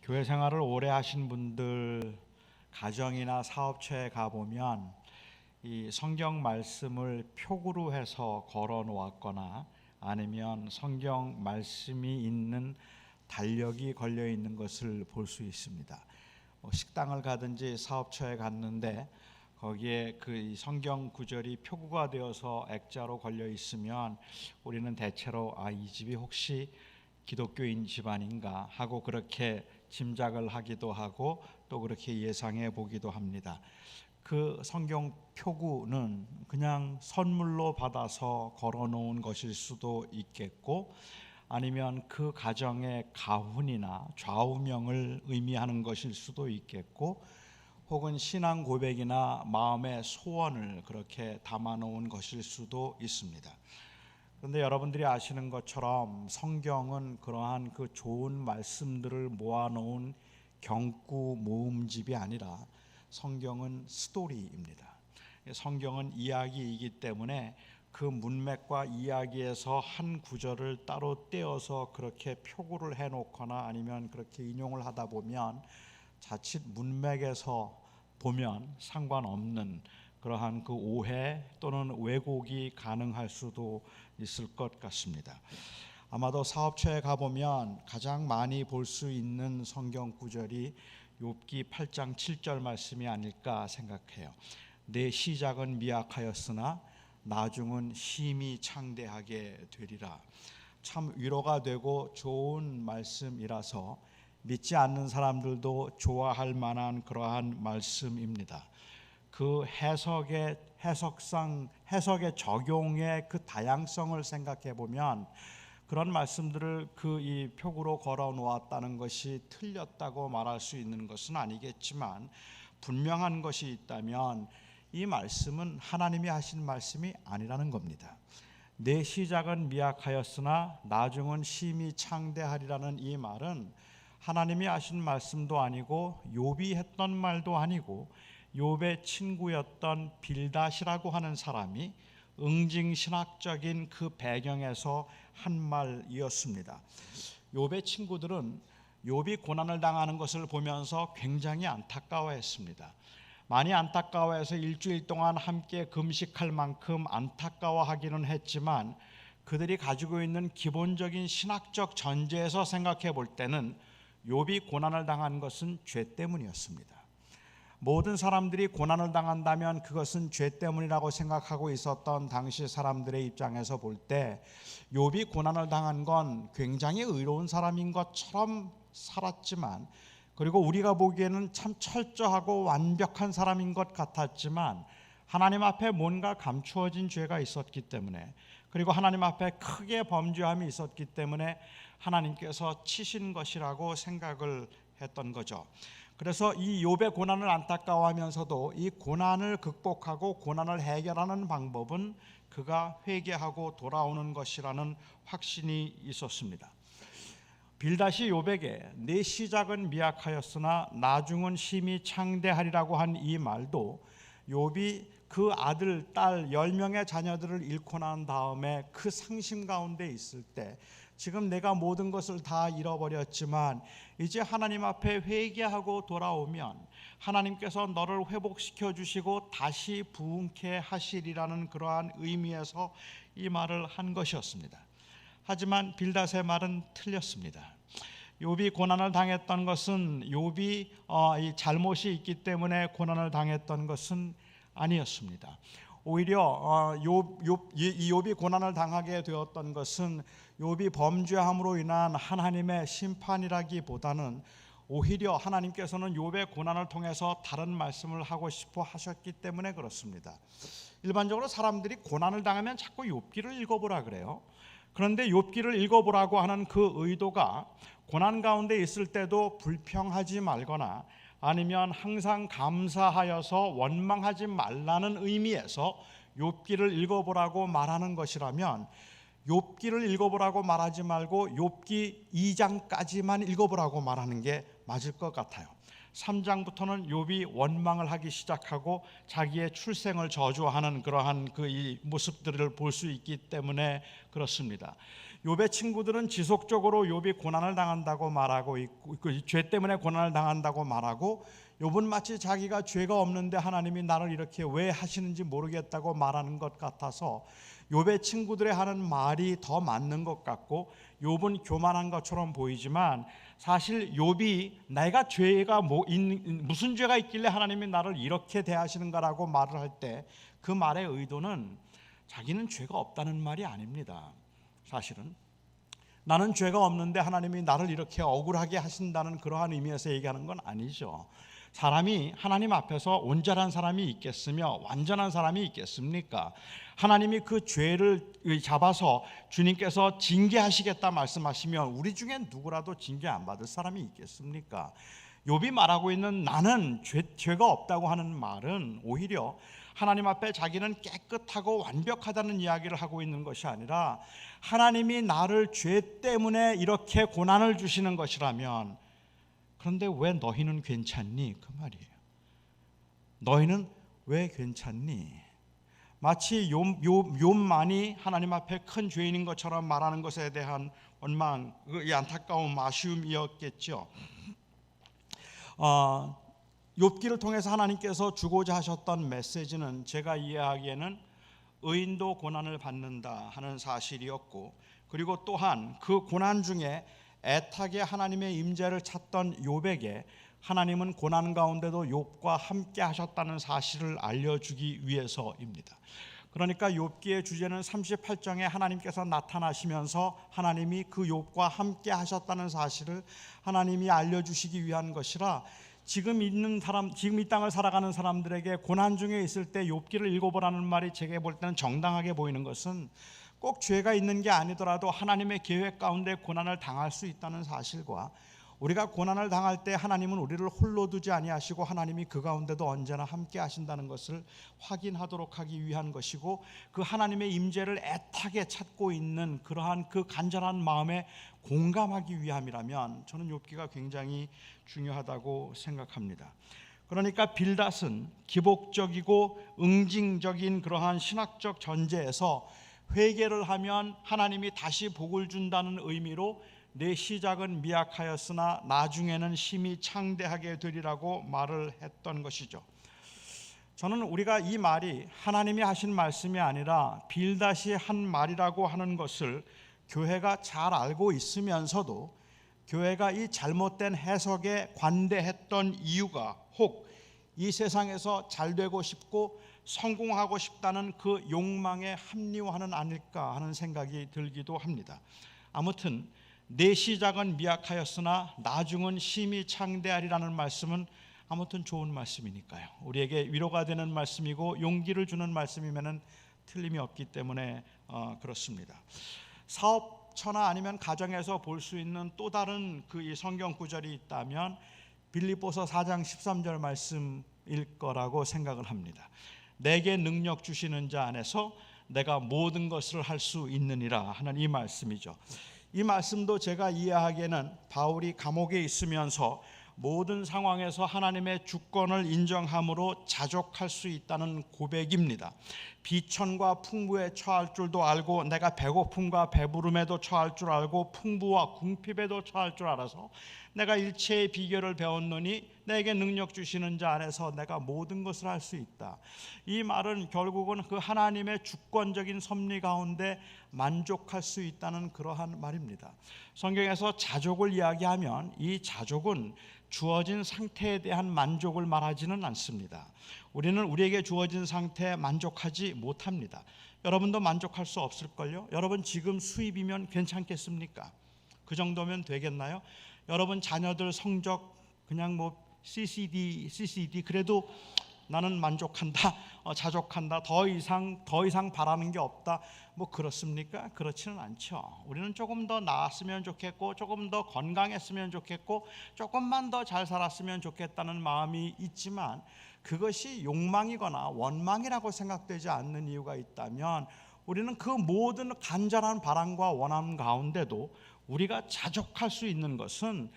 교회 생활을 오래 하신 분들 가정이나 사업처에 가보면 이 성경 말씀을 표구로 해서 걸어 놓았거나 아니면 성경 말씀이 있는 달력이 걸려 있는 것을 볼 수 있습니다. 식당을 가든지 사업처에 갔는데 거기에 그 성경 구절이 표구가 되어서 액자로 걸려 있으면 우리는 대체로 이 집이 혹시 기독교인 집안인가 하고 그렇게 짐작을 하기도 하고 또 그렇게 예상해 보기도 합니다. 그 성경 표구는 그냥 선물로 받아서 걸어 놓은 것일 수도 있겠고, 아니면 그 가정의 가훈이나 좌우명을 의미하는 것일 수도 있겠고, 혹은 신앙 고백이나 마음의 소원을 그렇게 담아 놓은 것일 수도 있습니다. 그런데 여러분들이 아시는 것처럼 성경은 그러한 그 좋은 말씀들을 모아놓은 경구 모음집이 아니라 성경은 스토리입니다. 성경은 이야기이기 때문에 그 문맥과 이야기에서 한 구절을 따로 떼어서 그렇게 표구를 해놓거나 아니면 그렇게 인용을 하다 보면 자칫 문맥에서 보면 상관없는 그러한 그 오해 또는 왜곡이 가능할 수도 있을 것 같습니다. 아마도 사업처에 가보면 가장 많이 볼 수 있는 성경 구절이 욥기 8장 7절 말씀이 아닐까 생각해요. 내 시작은 미약하였으나 나중은 심히 창대하게 되리라. 참 위로가 되고 좋은 말씀이라서 믿지 않는 사람들도 좋아할 만한 그러한 말씀입니다. 그 해석의 적용의 그 다양성을 생각해 보면 그런 말씀들을 그 이 표구로 걸어 놓았다는 것이 틀렸다고 말할 수 있는 것은 아니겠지만, 분명한 것이 있다면 이 말씀은 하나님이 하신 말씀이 아니라는 겁니다. 내 시작은 미약하였으나 나중은 심히 창대하리라는 이 말은 하나님이 하신 말씀도 아니고 욥이 했던 말도 아니고 욥의 친구였던 빌닷이라고 하는 사람이 응징신학적인 그 배경에서 한 말이었습니다. 욥의 친구들은 욥이 고난을 당하는 것을 보면서 굉장히 안타까워했습니다. 많이 안타까워해서 일주일 동안 함께 금식할 만큼 안타까워하기는 했지만 그들이 가지고 있는 기본적인 신학적 전제에서 생각해 볼 때는 욥이 고난을 당한 것은 죄 때문이었습니다. 모든 사람들이 고난을 당한다면 그것은 죄 때문이라고 생각하고 있었던 당시 사람들의 입장에서 볼 때 욥이 고난을 당한 건 굉장히 의로운 사람인 것처럼 살았지만, 그리고 우리가 보기에는 참 철저하고 완벽한 사람인 것 같았지만 하나님 앞에 뭔가 감추어진 죄가 있었기 때문에, 그리고 하나님 앞에 크게 범죄함이 있었기 때문에 하나님께서 치신 것이라고 생각을 했던 거죠. 그래서 이 욥의 고난을 안타까워하면서도 이 고난을 극복하고 고난을 해결하는 방법은 그가 회개하고 돌아오는 것이라는 확신이 있었습니다. 빌닷이 욥에게 내 시작은 미약하였으나 나중은 심히 창대하리라고 한 이 말도 욥이 그 아들, 딸 10명의 자녀들을 잃고 난 다음에 그 상심 가운데 있을 때, 지금 내가 모든 것을 다 잃어버렸지만 이제 하나님 앞에 회개하고 돌아오면 하나님께서 너를 회복시켜 주시고 다시 부흥케 하시리라는 그러한 의미에서 이 말을 한 것이었습니다. 하지만 빌닷의 말은 틀렸습니다. 욥이 고난을 당했던 것은 욥이 잘못이 있기 때문에 고난을 당했던 것은 아니었습니다. 오히려 욥이 고난을 당하게 되었던 것은 욥이 범죄함으로 인한 하나님의 심판이라기보다는 오히려 하나님께서는 욥의 고난을 통해서 다른 말씀을 하고 싶어 하셨기 때문에 그렇습니다. 일반적으로 사람들이 고난을 당하면 자꾸 욥기를 읽어보라 그래요. 그런데 욥기를 읽어보라고 하는 그 의도가 고난 가운데 있을 때도 불평하지 말거나 아니면 항상 감사하여서 원망하지 말라는 의미에서 욥기를 읽어보라고 말하는 것이라면, 욥기를 읽어보라고 말하지 말고 욥기 2장까지만 읽어보라고 말하는 게 맞을 것 같아요. 3장부터는 욥이 원망을 하기 시작하고 자기의 출생을 저주하는 그러한 이 모습들을 볼 수 있기 때문에 그렇습니다. 욥의 친구들은 지속적으로 욥이 고난을 당한다고 말하고 있고, 죄 때문에 고난을 당한다고 말하고, 욥은 마치 자기가 죄가 없는데 하나님이 나를 이렇게 왜 하시는지 모르겠다고 말하는 것 같아서 욥의 친구들의 하는 말이 더 맞는 것 같고, 욥은 교만한 것처럼 보이지만 사실 욥이 내가 죄가 무슨 죄가 있길래 하나님이 나를 이렇게 대하시는가라고 말을 할 때 그 말의 의도는 자기는 죄가 없다는 말이 아닙니다. 사실은 나는 죄가 없는데 하나님이 나를 이렇게 억울하게 하신다는 그러한 의미에서 얘기하는 건 아니죠. 사람이 하나님 앞에서 온전한 사람이 있겠으며 완전한 사람이 있겠습니까? 하나님이 그 죄를 잡아서 주님께서 징계하시겠다 말씀하시면 우리 중에 누구라도 징계 안 받을 사람이 있겠습니까? 욥이 말하고 있는 나는 죄가 없다고 하는 말은 오히려 하나님 앞에 자기는 깨끗하고 완벽하다는 이야기를 하고 있는 것이 아니라 하나님이 나를 죄 때문에 이렇게 고난을 주시는 것이라면 그런데 왜 너희는 괜찮니? 그 말이에요. 너희는 왜 괜찮니? 마치 욥만이 하나님 앞에 큰 죄인인 것처럼 말하는 것에 대한 원망, 이 안타까움, 아쉬움이었겠죠. 욥기를 통해서 하나님께서 주고자 하셨던 메시지는 제가 이해하기에는 의인도 고난을 받는다 하는 사실이었고, 그리고 또한 그 고난 중에 애타게 하나님의 임재를 찾던 욥에게 하나님은 고난 가운데도 욥과 함께 하셨다는 사실을 알려주기 위해서입니다. 그러니까 욥기의 주제는 38장에 하나님께서 나타나시면서 하나님이 그 욥과 함께 하셨다는 사실을 하나님이 알려주시기 위한 것이라, 지금 이 땅을 살아가는 사람들에게 고난 중에 있을 때 욥기를 읽어보라는 말이 제게 볼 때는 정당하게 보이는 것은 꼭 죄가 있는 게 아니더라도 하나님의 계획 가운데 고난을 당할 수 있다는 사실과, 우리가 고난을 당할 때 하나님은 우리를 홀로 두지 아니하시고 하나님이 그 가운데도 언제나 함께 하신다는 것을 확인하도록 하기 위한 것이고, 그 하나님의 임재를 애타게 찾고 있는 그러한 그 간절한 마음에 공감하기 위함이라면 저는 욥기가 굉장히 중요하다고 생각합니다. 그러니까 빌닷은 기복적이고 응징적인 그러한 신학적 전제에서 회개를 하면 하나님이 다시 복을 준다는 의미로 내 시작은 미약하였으나 나중에는 심히 창대하게 되리라고 말을 했던 것이죠. 저는 우리가 이 말이 하나님이 하신 말씀이 아니라 빌닷이 한 말이라고 하는 것을 교회가 잘 알고 있으면서도 교회가 이 잘못된 해석에 관대했던 이유가 혹 이 세상에서 잘 되고 싶고 성공하고 싶다는 그 욕망에 합리화는 아닐까 하는 생각이 들기도 합니다. 아무튼 내 시작은 미약하였으나 나중은 심히 창대하리라는 말씀은 아무튼 좋은 말씀이니까요. 우리에게 위로가 되는 말씀이고 용기를 주는 말씀이면은 틀림이 없기 때문에 그렇습니다. 사업처나 아니면 가정에서 볼 수 있는 또 다른 이 성경 구절이 있다면 빌립보서 4장 13절 말씀일 거라고 생각을 합니다. 내게 능력 주시는 자 안에서 내가 모든 것을 할 수 있느니라 하는 이 말씀이죠. 이 말씀도 제가 이해하기에는 바울이 감옥에 있으면서 모든 상황에서 하나님의 주권을 인정함으로 자족할 수 있다는 고백입니다. 비천과 풍부에 처할 줄도 알고 내가 배고픔과 배부름에도 처할 줄 알고 풍부와 궁핍에도 처할 줄 알아서 내가 일체의 비결을 배웠노니 내게 능력 주시는 자 안에서 내가 모든 것을 할 수 있다. 이 말은 결국은 그 하나님의 주권적인 섭리 가운데 만족할 수 있다는 그러한 말입니다. 성경에서 자족을 이야기하면 이 자족은 주어진 상태에 대한 만족을 말하지는 않습니다. 우리는 우리에게 주어진 상태에 만족하지 못합니다. 여러분도 만족할 수 없을걸요? 여러분 지금 수입이면 괜찮겠습니까? 그 정도면 되겠나요? 여러분 자녀들 성적 그냥 CCD 그래도 나는 만족한다, 자족한다, 더 이상 바라는 게 없다, 그렇습니까? 그렇지는 않죠. 우리는 조금 더 나았으면 좋겠고, 조금 더 건강했으면 좋겠고, 조금만 더 잘 살았으면 좋겠다는 마음이 있지만 그것이 욕망이거나 원망이라고 생각되지 않는 이유가 있다면 우리는 그 모든 간절한 바람과 원함 가운데도 우리가 자족할 수 있는 것은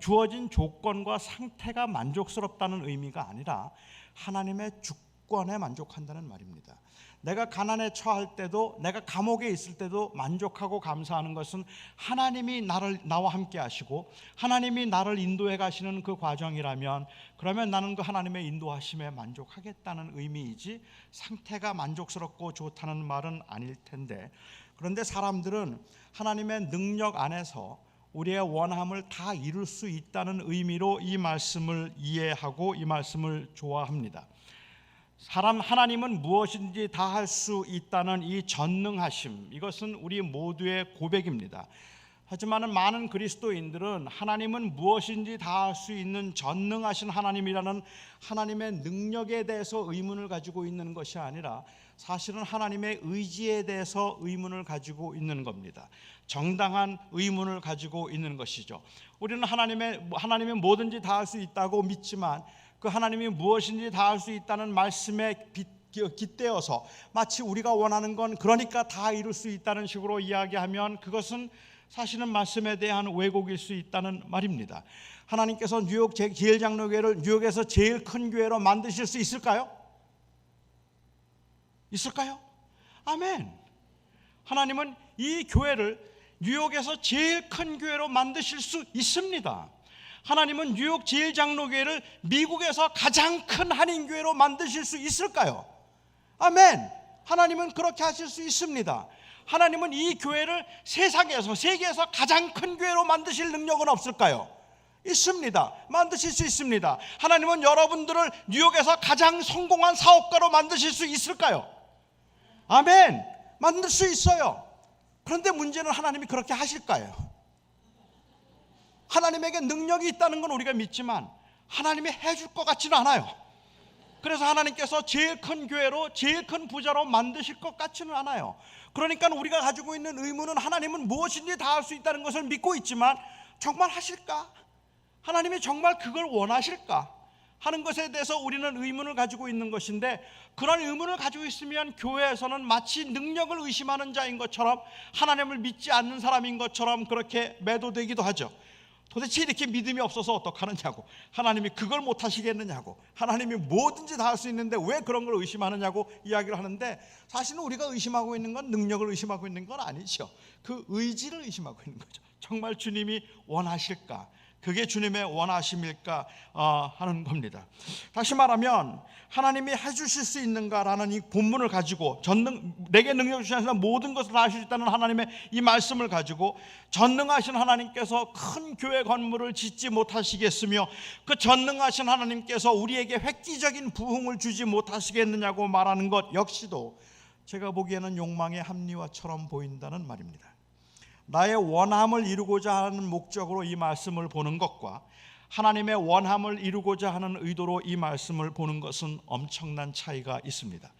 주어진 조건과 상태가 만족스럽다는 의미가 아니라 하나님의 주권에 만족한다는 말입니다. 내가 가난에 처할 때도, 내가 감옥에 있을 때도 만족하고 감사하는 것은 하나님이 나와 함께 하시고 하나님이 나를 인도해 가시는 그 과정이라면, 그러면 나는 그 하나님의 인도하심에 만족하겠다는 의미이지 상태가 만족스럽고 좋다는 말은 아닐 텐데, 그런데 사람들은 하나님의 능력 안에서 우리의 원함을 다 이룰 수 있다는 의미로 이 말씀을 이해하고 이 말씀을 좋아합니다. 하나님은 무엇인지 다 할 수 있다는 이 전능하심, 이것은 우리 모두의 고백입니다. 하지만 많은 그리스도인들은 하나님은 무엇인지 다 할 수 있는 전능하신 하나님이라는 하나님의 능력에 대해서 의문을 가지고 있는 것이 아니라 사실은 하나님의 의지에 대해서 의문을 가지고 있는 겁니다. 정당한 의문을 가지고 있는 것이죠. 우리는 하나님이 뭐든지 다 할 수 있다고 믿지만 그 하나님이 무엇인지 다 할 수 있다는 말씀에 깃대어서 마치 우리가 원하는 건 그러니까 다 이룰 수 있다는 식으로 이야기하면 그것은 사실은 말씀에 대한 왜곡일 수 있다는 말입니다. 하나님께서 뉴욕 제일장로교회를 뉴욕에서 제일 큰 교회로 만드실 수 있을까요? 있을까요? 아멘. 하나님은 이 교회를 뉴욕에서 제일 큰 교회로 만드실 수 있습니다. 하나님은 뉴욕 제일장로교회를 미국에서 가장 큰 한인교회로 만드실 수 있을까요? 아멘. 하나님은 그렇게 하실 수 있습니다. 하나님은 이 교회를 세계에서 가장 큰 교회로 만드실 능력은 없을까요? 있습니다. 만드실 수 있습니다. 하나님은 여러분들을 뉴욕에서 가장 성공한 사업가로 만드실 수 있을까요? 아멘. 만들 수 있어요. 그런데 문제는 하나님이 그렇게 하실까요? 하나님에게 능력이 있다는 건 우리가 믿지만 하나님이 해줄 것 같지는 않아요. 그래서 하나님께서 제일 큰 교회로, 제일 큰 부자로 만드실 것 같지는 않아요. 그러니까 우리가 가지고 있는 의문은 하나님은 무엇인지 다 할 수 있다는 것을 믿고 있지만 정말 하실까? 하나님이 정말 그걸 원하실까? 하는 것에 대해서 우리는 의문을 가지고 있는 것인데, 그런 의문을 가지고 있으면 교회에서는 마치 능력을 의심하는 자인 것처럼, 하나님을 믿지 않는 사람인 것처럼 그렇게 매도되기도 하죠. 도대체 이렇게 믿음이 없어서 어떡하느냐고, 하나님이 그걸 못 하시겠느냐고, 하나님이 뭐든지 다 할 수 있는데 왜 그런 걸 의심하느냐고 이야기를 하는데, 사실은 우리가 의심하고 있는 건 능력을 의심하고 있는 건 아니죠. 그 의지를 의심하고 있는 거죠. 정말 주님이 원하실까, 그게 주님의 원하심일까 하는 겁니다. 다시 말하면 하나님이 해주실 수 있는가라는 이 본문을 가지고, 내게 능력 주시는 모든 것을 다 할 수 있다는 하나님의 이 말씀을 가지고, 전능하신 하나님께서 큰 교회 건물을 짓지 못하시겠으며 그 전능하신 하나님께서 우리에게 획기적인 부흥을 주지 못하시겠느냐고 말하는 것 역시도 제가 보기에는 욕망의 합리화처럼 보인다는 말입니다. 나의 원함을 이루고자 하는 목적으로 이 말씀을 보는 것과 하나님의 원함을 이루고자 하는 의도로 이 말씀을 보는 것은 엄청난 차이가 있습니다.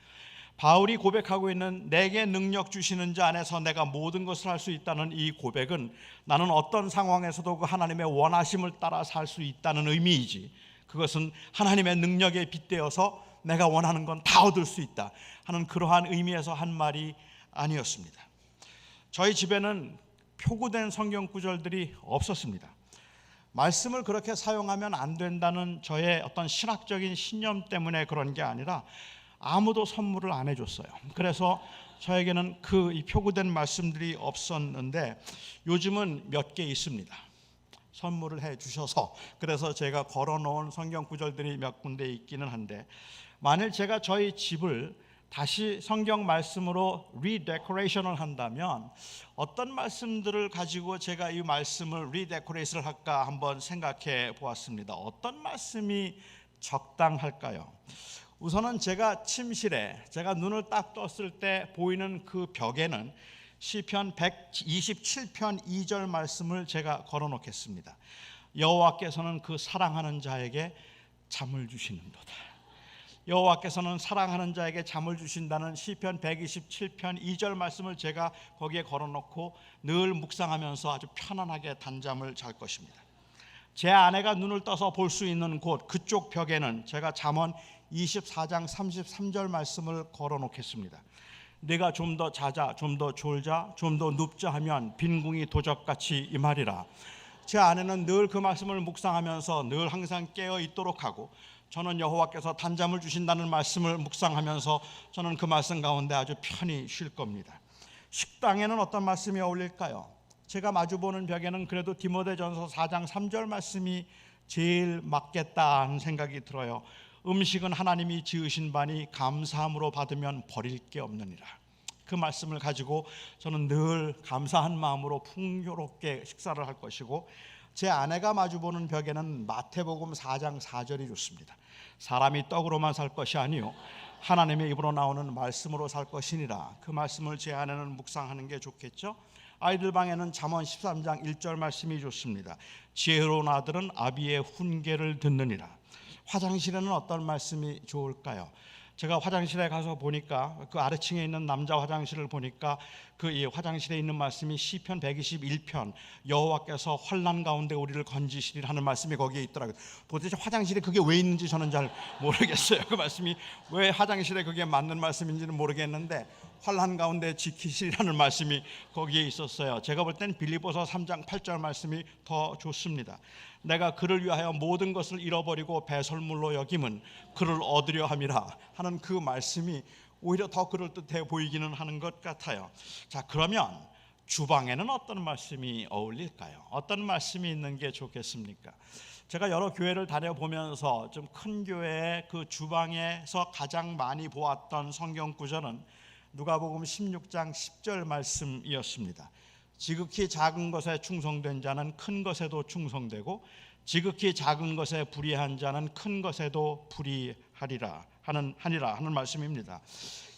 바울이 고백하고 있는 내게 능력 주시는 자 안에서 내가 모든 것을 할 수 있다는 이 고백은 나는 어떤 상황에서도 그 하나님의 원하심을 따라 살 수 있다는 의미이지, 그것은 하나님의 능력에 빗대어서 내가 원하는 건 다 얻을 수 있다 하는 그러한 의미에서 한 말이 아니었습니다. 저희 집에는 표구된 성경 구절들이 없었습니다. 말씀을 그렇게 사용하면 안 된다는 저의 어떤 신학적인 신념 때문에 그런 게 아니라 아무도 선물을 안 해줬어요. 그래서 저에게는 이 표구된 말씀들이 없었는데 요즘은 몇 개 있습니다. 선물을 해주셔서, 그래서 제가 걸어놓은 성경 구절들이 몇 군데 있기는 한데, 만일 제가 저희 집을 다시 성경 말씀으로 리데코레이션을 한다면 어떤 말씀들을 가지고 제가 이 말씀을 리데코레이션을 할까 한번 생각해 보았습니다. 어떤 말씀이 적당할까요? 우선은 제가 침실에, 제가 눈을 딱 떴을 때 보이는 그 벽에는 시편 127편 2절 말씀을 제가 걸어 놓겠습니다. 여호와께서는 그 사랑하는 자에게 잠을 주시는도다. 여호와께서는 사랑하는 자에게 잠을 주신다는 시편 127편 2절 말씀을 제가 거기에 걸어놓고 늘 묵상하면서 아주 편안하게 단잠을 잘 것입니다. 제 아내가 눈을 떠서 볼 수 있는 곳, 그쪽 벽에는 제가 잠언 24장 33절 말씀을 걸어놓겠습니다. 내가 좀 더 자자, 좀 더 졸자, 좀 더 눕자 하면 빈궁이 도적같이 임하리라. 제 아내는 늘 그 말씀을 묵상하면서 늘 항상 깨어 있도록 하고, 저는 여호와께서 단잠을 주신다는 말씀을 묵상하면서 저는 그 말씀 가운데 아주 편히 쉴 겁니다. 식당에는 어떤 말씀이 어울릴까요? 제가 마주보는 벽에는 그래도 디모데전서 4장 3절 말씀이 제일 맞겠다는 생각이 들어요. 음식은 하나님이 지으신 바니 감사함으로 받으면 버릴 게 없느니라. 그 말씀을 가지고 저는 늘 감사한 마음으로 풍요롭게 식사를 할 것이고, 제 아내가 마주보는 벽에는 마태복음 4장 4절이 좋습니다. 사람이 떡으로만 살 것이 아니요 하나님의 입으로 나오는 말씀으로 살 것이니라. 그 말씀을 제 아내는 묵상하는 게 좋겠죠. 아이들 방에는 잠언 13장 1절 말씀이 좋습니다. 지혜로운 아들은 아비의 훈계를 듣느니라. 화장실에는 어떤 말씀이 좋을까요? 제가 화장실에 가서 보니까 그 아래층에 있는 남자 화장실을 보니까 그 이 화장실에 있는 말씀이 시편 121편 여호와께서 환난 가운데 우리를 건지시리라 하는 말씀이 거기에 있더라고요. 도대체 화장실에 그게 왜 있는지 저는 잘 모르겠어요. 그 말씀이 왜 화장실에 그게 맞는 말씀인지는 모르겠는데 환난 가운데 지키시라는 말씀이 거기에 있었어요. 제가 볼 땐 빌립보서 3장 8절 말씀이 더 좋습니다. 내가 그를 위하여 모든 것을 잃어버리고 배설물로 여김은 그를 얻으려 함이라 하는 그 말씀이 오히려 더 그럴듯해 보이기는 하는 것 같아요. 자, 그러면 주방에는 어떤 말씀이 어울릴까요? 어떤 말씀이 있는 게 좋겠습니까? 제가 여러 교회를 다녀보면서 좀 큰 교회의 그 주방에서 가장 많이 보았던 성경 구절은 누가복음 16장 10절 말씀이었습니다. 지극히 작은 것에 충성된 자는 큰 것에도 충성되고 지극히 작은 것에 불의한 자는 큰 것에도 불의하리라 하는 말씀입니다.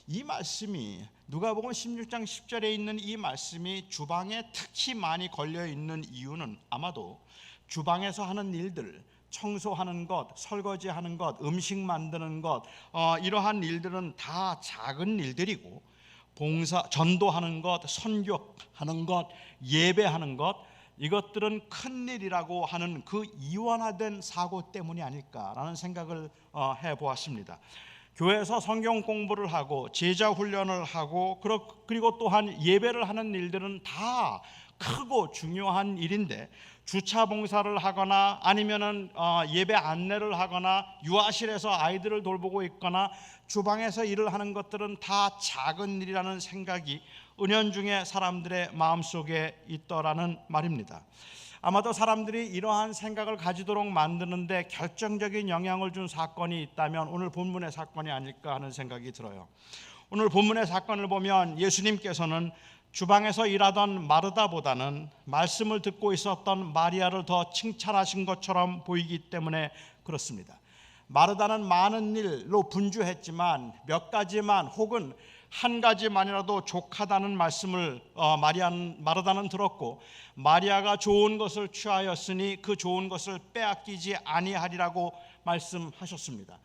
이 말씀이 누가복음 16장 10절에 있는 이 말씀이 주방에 특히 많이 걸려 있는 이유는 아마도 주방에서 하는 일들, 청소하는 것, 설거지하는 것, 음식 만드는 것, 이러한 일들은 다 작은 일들이고, 봉사, 전도하는 것, 선교하는 것, 예배하는 것, 이것들은 큰 일이라고 하는 그 이원화된 사고 때문이 아닐까라는 생각을 해보았습니다. 교회에서 성경 공부를 하고 제자 훈련을 하고 그리고 또한 예배를 하는 일들은 다 크고 중요한 일인데, 주차 봉사를 하거나 아니면은 예배 안내를 하거나 유아실에서 아이들을 돌보고 있거나 주방에서 일을 하는 것들은 다 작은 일이라는 생각이 은연중에 사람들의 마음속에 있더라는 말입니다. 아마도 사람들이 이러한 생각을 가지도록 만드는데 결정적인 영향을 준 사건이 있다면 오늘 본문의 사건이 아닐까 하는 생각이 들어요. 오늘 본문의 사건을 보면 예수님께서는 주방에서 일하던 마르다보다는 말씀을 듣고 있었던 마리아를 더 칭찬하신 것처럼 보이기 때문에 그렇습니다. 마르다는 많은 일로 분주했지만 몇 가지만 혹은 한 가지만이라도 족하다는 말씀을 마르다는 들었고, 마리아가 좋은 것을 취하였으니 그 좋은 것을 빼앗기지 아니하리라고 말씀하셨습니다.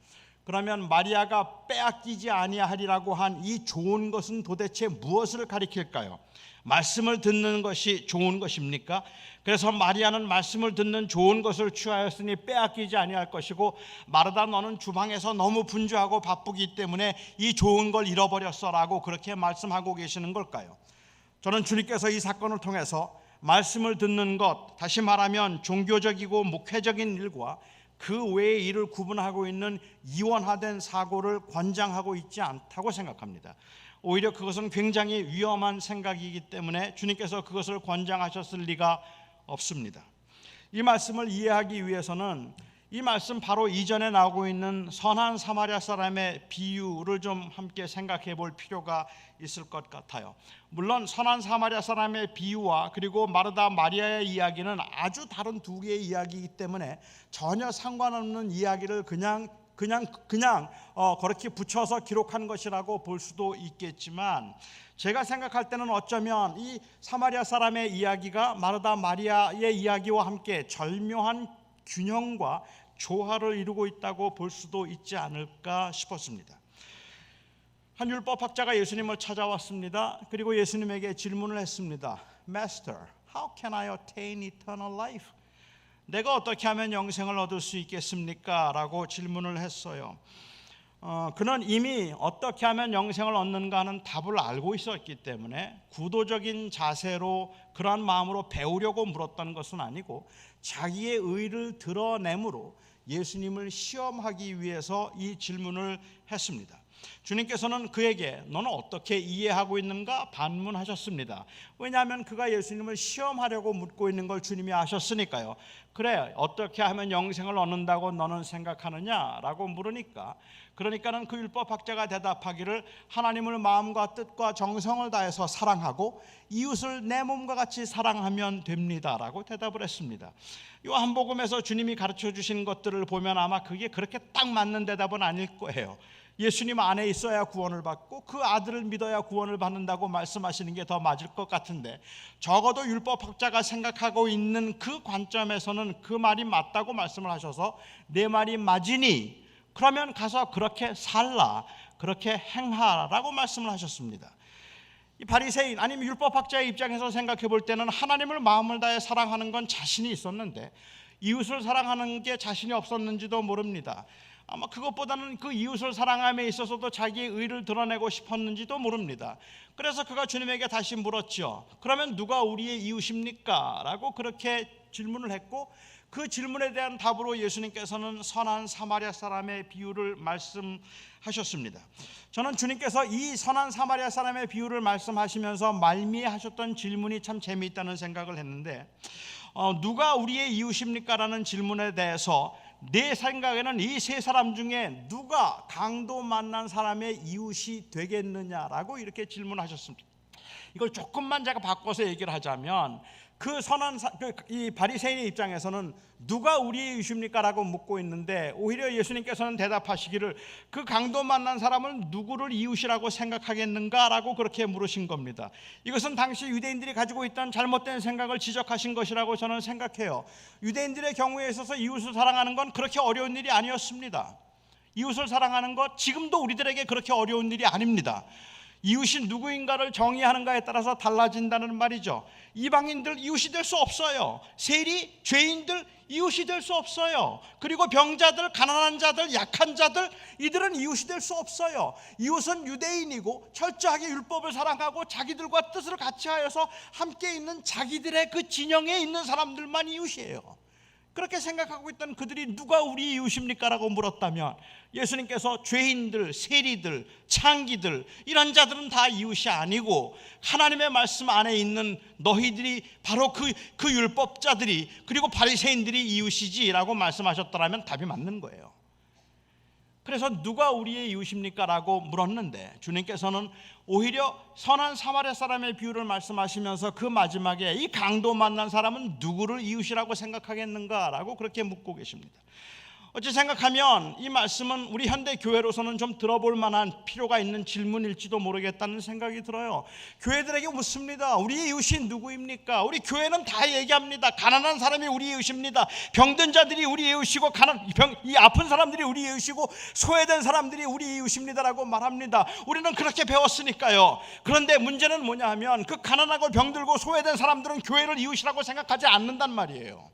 그러면 마리아가 빼앗기지 아니하리라고 한 이 좋은 것은 도대체 무엇을 가리킬까요? 말씀을 듣는 것이 좋은 것입니까? 그래서 마리아는 말씀을 듣는 좋은 것을 취하였으니 빼앗기지 아니할 것이고, 마르다 너는 주방에서 너무 분주하고 바쁘기 때문에 이 좋은 걸 잃어버렸어라고 그렇게 말씀하고 계시는 걸까요? 저는 주님께서 이 사건을 통해서 말씀을 듣는 것, 다시 말하면 종교적이고 목회적인 일과 그 외의 일을 구분하고 있는 이원화된 사고를 권장하고 있지 않다고 생각합니다. 오히려 그것은 굉장히 위험한 생각이기 때문에 주님께서 그것을 권장하셨을 리가 없습니다. 이 말씀을 이해하기 위해서는 이 말씀 바로 이전에 나오고 있는 선한 사마리아 사람의 비유를 좀 함께 생각해 볼 필요가 있을 것 같아요. 물론 선한 사마리아 사람의 비유와 그리고 마르다 마리아의 이야기는 아주 다른 두 개의 이야기이기 때문에 전혀 상관없는 이야기를 그냥 그렇게 붙여서 기록한 것이라고 볼 수도 있겠지만, 제가 생각할 때는 어쩌면 이 사마리아 사람의 이야기가 마르다 마리아의 이야기와 함께 절묘한 균형과 조화를 이루고 있다고 볼 수도 있지 않을까 싶었습니다. 한 율법학자가 예수님을 찾아왔습니다. 그리고 예수님에게 질문을 했습니다. Master, how can I attain eternal life? 내가 어떻게 하면 영생을 얻을 수 있겠습니까? 라고 질문을 했어요. 그는 이미 어떻게 하면 영생을 얻는가 하는 답을 알고 있었기 때문에 구도적인 자세로 그러한 마음으로 배우려고 물었던 것은 아니고 자기의 의를 드러내므로 예수님을 시험하기 위해서 이 질문을 했습니다. 주님께서는 그에게 너는 어떻게 이해하고 있는가 반문하셨습니다. 왜냐하면 그가 예수님을 시험하려고 묻고 있는 걸 주님이 아셨으니까요. 그래, 어떻게 하면 영생을 얻는다고 너는 생각하느냐라고 물으니까, 그러니까는 그 율법학자가 대답하기를 하나님을 마음과 뜻과 정성을 다해서 사랑하고 이웃을 내 몸과 같이 사랑하면 됩니다라고 대답을 했습니다. 요한복음에서 주님이 가르쳐 주신 것들을 보면 아마 그게 그렇게 딱 맞는 대답은 아닐 거예요. 예수님 안에 있어야 구원을 받고 그 아들을 믿어야 구원을 받는다고 말씀하시는 게 더 맞을 것 같은데, 적어도 율법학자가 생각하고 있는 그 관점에서는 그 말이 맞다고 말씀을 하셔서 내 말이 맞으니 그러면 가서 그렇게 살라, 그렇게 행하라고 말씀을 하셨습니다. 이 바리새인 아니면 율법학자의 입장에서 생각해 볼 때는 하나님을 마음을 다해 사랑하는 건 자신이 있었는데 이웃을 사랑하는 게 자신이 없었는지도 모릅니다. 아마 그것보다는 그 이웃을 사랑함에 있어서도 자기의 의를 드러내고 싶었는지도 모릅니다. 그래서 그가 주님에게 다시 물었죠. 그러면 누가 우리의 이웃입니까? 라고 그렇게 질문을 했고, 그 질문에 대한 답으로 예수님께서는 선한 사마리아 사람의 비유를 말씀하셨습니다. 저는 주님께서 이 선한 사마리아 사람의 비유를 말씀하시면서 말미에 하셨던 질문이 참 재미있다는 생각을 했는데, 누가 우리의 이웃입니까? 라는 질문에 대해서 내 생각에는 이 세 사람 중에 누가 강도 만난 사람의 이웃이 되겠느냐라고 이렇게 질문하셨습니다. 이걸 조금만 제가 바꿔서 얘기를 하자면, 그 선한 이 바리새인의 입장에서는 누가 우리의 이웃입니까? 라고 묻고 있는데, 오히려 예수님께서는 대답하시기를 그 강도 만난 사람은 누구를 이웃이라고 생각하겠는가? 라고 그렇게 물으신 겁니다. 이것은 당시 유대인들이 가지고 있던 잘못된 생각을 지적하신 것이라고 저는 생각해요. 유대인들의 경우에 있어서 이웃을 사랑하는 건 그렇게 어려운 일이 아니었습니다. 이웃을 사랑하는 것 지금도 우리들에게 그렇게 어려운 일이 아닙니다. 이웃이 누구인가를 정의하는가에 따라서 달라진다는 말이죠. 이방인들 이웃이 될 수 없어요. 세리, 죄인들 이웃이 될 수 없어요. 그리고 병자들, 가난한 자들, 약한 자들, 이들은 이웃이 될 수 없어요. 이웃은 유대인이고 철저하게 율법을 사랑하고 자기들과 뜻을 같이 하여서 함께 있는 자기들의 그 진영에 있는 사람들만 이웃이에요. 그렇게 생각하고 있던 그들이 누가 우리 이웃입니까? 라고 물었다면 예수님께서 죄인들, 세리들, 창기들 이런 자들은 다 이웃이 아니고 하나님의 말씀 안에 있는 너희들이 바로 그 율법자들이, 그리고 바리새인들이 이웃이지 라고 말씀하셨더라면 답이 맞는 거예요. 그래서 누가 우리의 이웃입니까? 라고 물었는데 주님께서는 오히려 선한 사마리아 사람의 비유를 말씀하시면서 그 마지막에 이 강도 만난 사람은 누구를 이웃이라고 생각하겠는가? 라고 그렇게 묻고 계십니다. 어찌 생각하면 이 말씀은 우리 현대 교회로서는 좀 들어볼 만한 필요가 있는 질문일지도 모르겠다는 생각이 들어요. 교회들에게 묻습니다. 우리의 이웃이 누구입니까? 우리 교회는 다 얘기합니다. 가난한 사람이 우리의 이웃입니다. 병든 자들이 우리의 이웃이고 이 아픈 사람들이 우리의 이웃이고 소외된 사람들이 우리의 이웃입니다라고 말합니다. 우리는 그렇게 배웠으니까요. 그런데 문제는 뭐냐 하면 그 가난하고 병들고 소외된 사람들은 교회를 이웃이라고 생각하지 않는단 말이에요.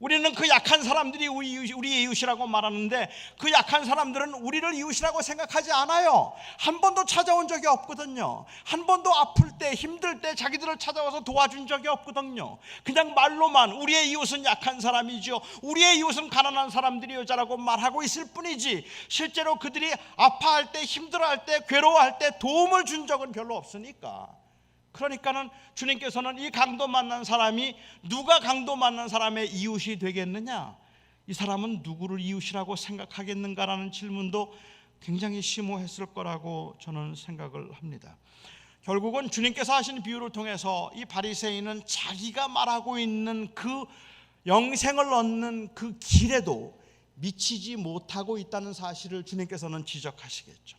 우리는 그 약한 사람들이 우리의 이웃이라고 말하는데 그 약한 사람들은 우리를 이웃이라고 생각하지 않아요. 한 번도 찾아온 적이 없거든요. 한 번도 아플 때, 힘들 때 자기들을 찾아와서 도와준 적이 없거든요. 그냥 말로만 우리의 이웃은 약한 사람이죠, 우리의 이웃은 가난한 사람들이요자라고 말하고 있을 뿐이지 실제로 그들이 아파할 때, 힘들어할 때, 괴로워할 때 도움을 준 적은 별로 없으니까. 그러니까는 주님께서는 이 강도 만난 사람이 누가 강도 만난 사람의 이웃이 되겠느냐, 이 사람은 누구를 이웃이라고 생각하겠는가라는 질문도 굉장히 심오했을 거라고 저는 생각을 합니다. 결국은 주님께서 하신 비유를 통해서 이 바리새인은 자기가 말하고 있는 그 영생을 얻는 그 길에도 미치지 못하고 있다는 사실을 주님께서는 지적하시겠죠.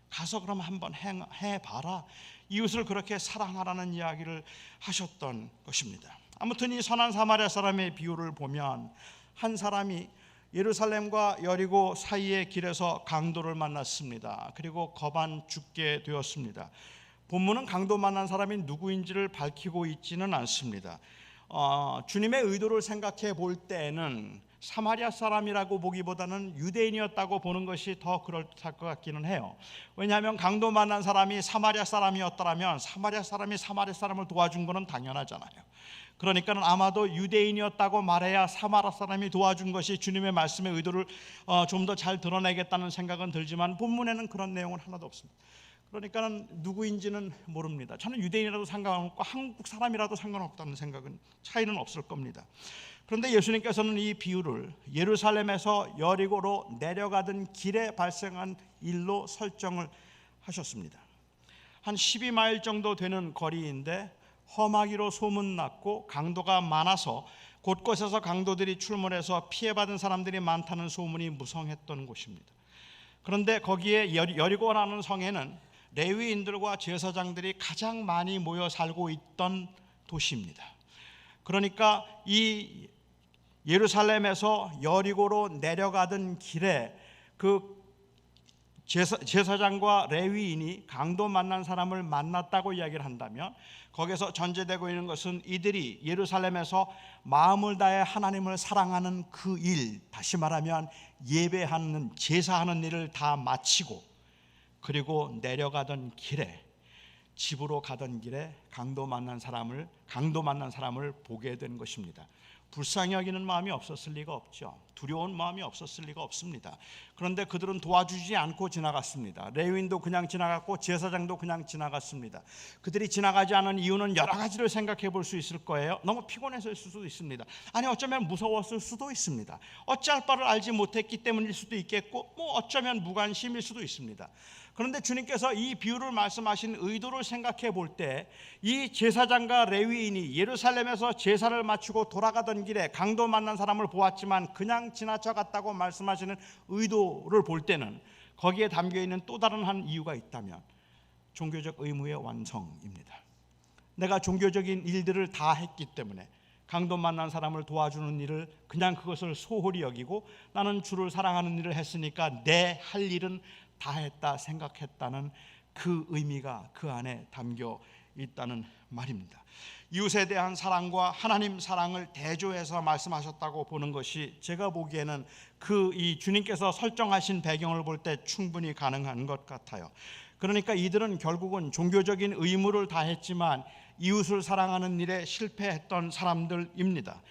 가서 그럼 한번 해봐라, 이웃을 그렇게 사랑하라는 이야기를 하셨던 것입니다. 아무튼 이 선한 사마리아 사람의 비유를 보면 한 사람이 예루살렘과 여리고 사이의 길에서 강도를 만났습니다. 그리고 거반 죽게 되었습니다. 본문은 강도 만난 사람이 누구인지를 밝히고 있지는 않습니다. 주님의 의도를 생각해 볼 때는 사마리아 사람이라고 보기보다는 유대인이었다고 보는 것이 더 그럴듯할 것 같기는 해요. 왜냐하면 강도 만난 사람이 사마리아 사람이었더라면 사마리아 사람이 사마리아 사람을 도와준 것은 당연하잖아요. 그러니까는 아마도 유대인이었다고 말해야 사마리아 사람이 도와준 것이 주님의 말씀의 의도를 좀 더 잘 드러내겠다는 생각은 들지만 본문에는 그런 내용은 하나도 없습니다. 그러니까는 누구인지는 모릅니다. 저는 유대인이라도 상관없고 한국 사람이라도 상관없다는 생각은 차이는 없을 겁니다. 그런데 예수님께서는 이 비유를 예루살렘에서 여리고로 내려가던 길에 발생한 일로 설정을 하셨습니다. 한 12마일 정도 되는 거리인데 험하기로 소문났고 강도가 많아서 곳곳에서 강도들이 출몰해서 피해받은 사람들이 많다는 소문이 무성했던 곳입니다. 그런데 거기에 여리고라는 성에는 레위인들과 제사장들이 가장 많이 모여 살고 있던 도시입니다. 그러니까 이 예루살렘에서 여리고로 내려가던 길에 그 제사장과 레위인이 강도 만난 사람을 만났다고 이야기를 한다면 거기서 전제되고 있는 것은 이들이 예루살렘에서 마음을 다해 하나님을 사랑하는 그 일, 다시 말하면 예배하는 제사하는 일을 다 마치고 그리고 내려가던 길에 집으로 가던 길에 강도 만난 사람을 보게 된 것입니다. 불쌍히 여기는 마음이 없었을 리가 없죠. 두려운 마음이 없었을 리가 없습니다. 그런데 그들은 도와주지 않고 지나갔습니다. 레위인도 그냥 지나갔고 제사장도 그냥 지나갔습니다. 그들이 지나가지 않은 이유는 여러 가지를 생각해 볼 수 있을 거예요. 너무 피곤해서일 수도 있습니다. 아니 어쩌면 무서웠을 수도 있습니다. 어찌할 바를 알지 못했기 때문일 수도 있겠고 어쩌면 무관심일 수도 있습니다. 그런데 주님께서 이 비유를 말씀하신 의도를 생각해 볼 때 이 제사장과 레위인이 예루살렘에서 제사를 마치고 돌아가던 길에 강도 만난 사람을 보았지만 그냥 지나쳐갔다고 말씀하시는 의도를 볼 때는 거기에 담겨있는 또 다른 한 이유가 있다면 종교적 의무의 완성입니다. 내가 종교적인 일들을 다 했기 때문에 강도 만난 사람을 도와주는 일을 그냥 그것을 소홀히 여기고 나는 주를 사랑하는 일을 했으니까 내 할 일은 다 했다 생각했다는 그 의미가 그 안에 담겨 있다는 말입니다. 이웃에 대한 사랑과 하나님 사랑을 대조해서 말씀하셨다고 보는 것이 제가 보기에는 이 주님께서 설정하신 배경을 볼 때 충분히 가능한 것 같아요. 그러니까 이들은 결국은 종교적인 의무를 다했지만 이웃을 사랑하는 일에 실패했던 사람들입니다.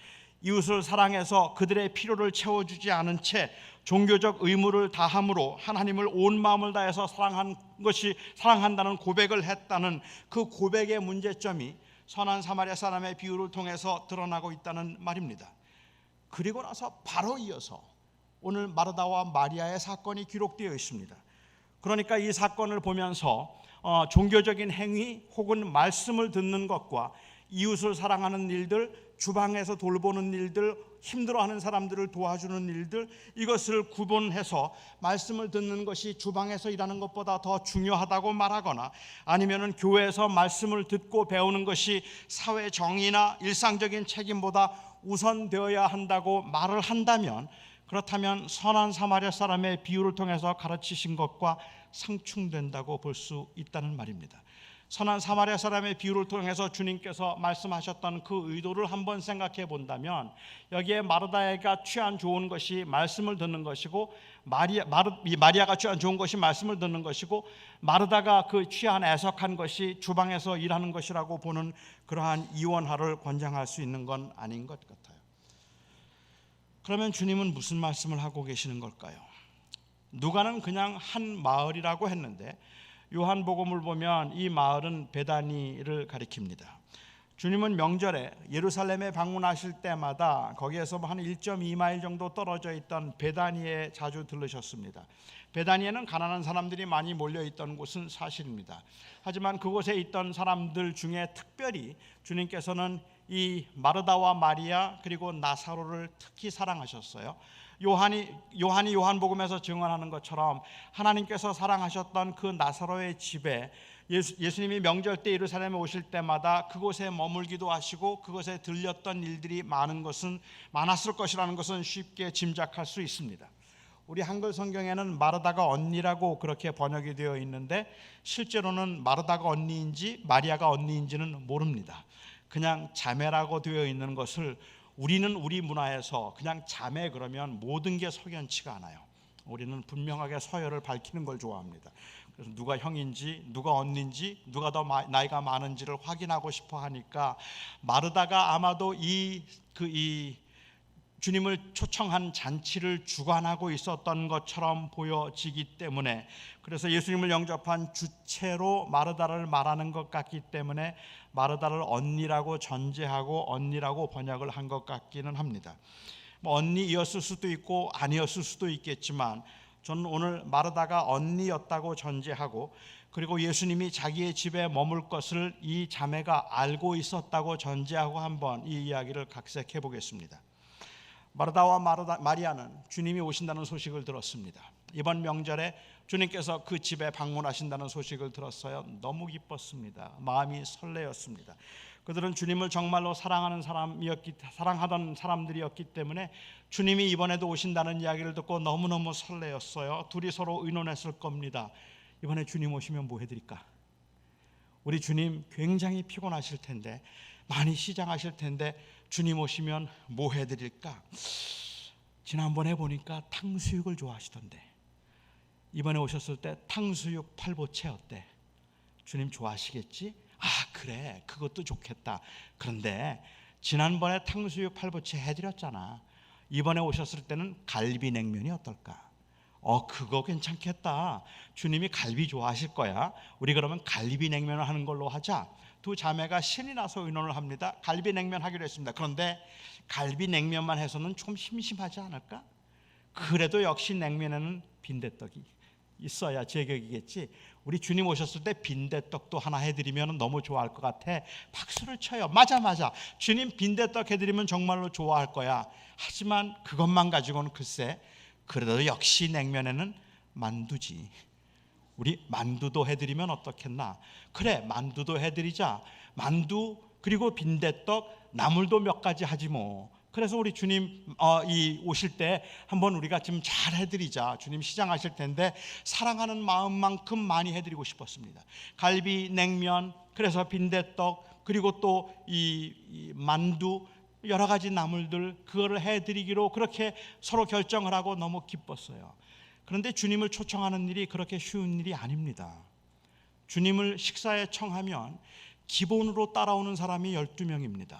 이웃을 사랑해서 그들의 필요를 채워주지 않은 채 종교적 의무를 다함으로 하나님을 온 마음을 다해서 사랑한다는 고백을 했다는 그 고백의 문제점이 선한 사마리아 사람의 비유를 통해서 드러나고 있다는 말입니다. 그리고 나서 바로 이어서 오늘 마르다와 마리아의 사건이 기록되어 있습니다. 그러니까 이 사건을 보면서 종교적인 행위 혹은 말씀을 듣는 것과 이웃을 사랑하는 일들, 주방에서 돌보는 일들, 힘들어하는 사람들을 도와주는 일들, 이것을 구분해서 말씀을 듣는 것이 주방에서 일하는 것보다 더 중요하다고 말하거나 아니면은 교회에서 말씀을 듣고 배우는 것이 사회 정의나 일상적인 책임보다 우선되어야 한다고 말을 한다면, 그렇다면 선한 사마리아 사람의 비유를 통해서 가르치신 것과 상충된다고 볼 수 있다는 말입니다. 선한 사마리아 사람의 비유를 통해서 주님께서 말씀하셨던 그 의도를 한번 생각해 본다면 여기에 마르다가 취한 좋은 것이 말씀을 듣는 것이고 마리아가 취한 좋은 것이 말씀을 듣는 것이고 마르다가 그 취한 애석한 것이 주방에서 일하는 것이라고 보는 그러한 이원화를 권장할 수 있는 건 아닌 것 같아요. 그러면 주님은 무슨 말씀을 하고 계시는 걸까요? 누가는 그냥 한 마을이라고 했는데 요한복음을 보면 이 마을은 베다니를 가리킵니다. 주님은 명절에 예루살렘에 방문하실 때마다 거기에서 한 1.2마일 정도 떨어져 있던 베다니에 자주 들르셨습니다. 베다니에는 가난한 사람들이 많이 몰려있던 곳은 사실입니다. 하지만 그곳에 있던 사람들 중에 특별히 주님께서는 이 마르다와 마리아 그리고 나사로를 특히 사랑하셨어요. 요한이 요한복음에서 증언하는 것처럼 하나님께서 사랑하셨던 그 나사로의 집에 예수님이 명절 때 예루살렘에 오실 때마다 그곳에 머물기도 하시고 그곳에 들렸던 일들이 많았을 것이라는 것은 쉽게 짐작할 수 있습니다. 우리 한글 성경에는 마르다가 언니라고 그렇게 번역이 되어 있는데 실제로는 마르다가 언니인지 마리아가 언니인지는 모릅니다. 그냥 자매라고 되어 있는 것을 우리는 우리 문화에서 그냥 자매 그러면 모든 게 석연치가 않아요. 우리는 분명하게 서열을 밝히는 걸 좋아합니다. 그래서 누가 형인지 누가 언니인지 누가 더 나이가 많은지를 확인하고 싶어 하니까 마르다가 아마도 이 주님을 초청한 잔치를 주관하고 있었던 것처럼 보여지기 때문에, 그래서 예수님을 영접한 주체로 마르다를 말하는 것 같기 때문에 마르다를 언니라고 전제하고 언니라고 번역을 한 것 같기는 합니다. 언니였을 수도 있고 아니었을 수도 있겠지만 저는 오늘 마르다가 언니였다고 전제하고, 그리고 예수님이 자기의 집에 머물 것을 이 자매가 알고 있었다고 전제하고 한번 이 이야기를 각색해 보겠습니다. 마르다와 마리아는 주님이 오신다는 소식을 들었습니다. 이번 명절에 주님께서 그 집에 방문하신다는 소식을 들었어요. 너무 기뻤습니다. 마음이 설레었습니다. 그들은 주님을 정말로 사랑하던 사람들이었기 때문에 주님이 이번에도 오신다는 이야기를 듣고 너무너무 설레었어요. 둘이 서로 의논했을 겁니다. 이번에 주님 오시면 뭐 해드릴까? 우리 주님 굉장히 피곤하실 텐데, 많이 시장하실 텐데 주님 오시면 뭐 해드릴까? 지난번에 보니까 탕수육을 좋아하시던데 이번에 오셨을 때 탕수육 팔보채 어때? 주님 좋아하시겠지? 아 그래, 그것도 좋겠다. 그런데 지난번에 탕수육 팔보채 해드렸잖아. 이번에 오셨을 때는 갈비냉면이 어떨까? 그거 괜찮겠다. 주님이 갈비 좋아하실 거야. 우리 그러면 갈비냉면을 하는 걸로 하자. 두 자매가 신이 나서 의논을 합니다. 갈비냉면 하기로 했습니다. 그런데 갈비냉면만 해서는 좀 심심하지 않을까? 그래도 역시 냉면에는 빈대떡이 있어야 제격이겠지. 우리 주님 오셨을 때 빈대떡도 하나 해드리면 너무 좋아할 것 같아. 박수를 쳐요. 맞아. 주님 빈대떡 해드리면 정말로 좋아할 거야. 하지만 그것만 가지고는 글쎄, 그래도 역시 냉면에는 만두지. 우리 만두도 해드리면 어떻겠나? 그래, 만두도 해드리자. 만두 그리고 빈대떡, 나물도 몇 가지 하지 뭐. 그래서 우리 주님 오실 때 한번 우리가 좀 잘 해드리자. 주님 시장하실 텐데 사랑하는 마음만큼 많이 해드리고 싶었습니다. 갈비, 냉면, 그래서 빈대떡, 그리고 또 이 만두, 여러 가지 나물들, 그거를 해드리기로 그렇게 서로 결정을 하고 너무 기뻤어요. 그런데 주님을 초청하는 일이 그렇게 쉬운 일이 아닙니다. 주님을 식사에 청하면 기본으로 따라오는 사람이 12명입니다.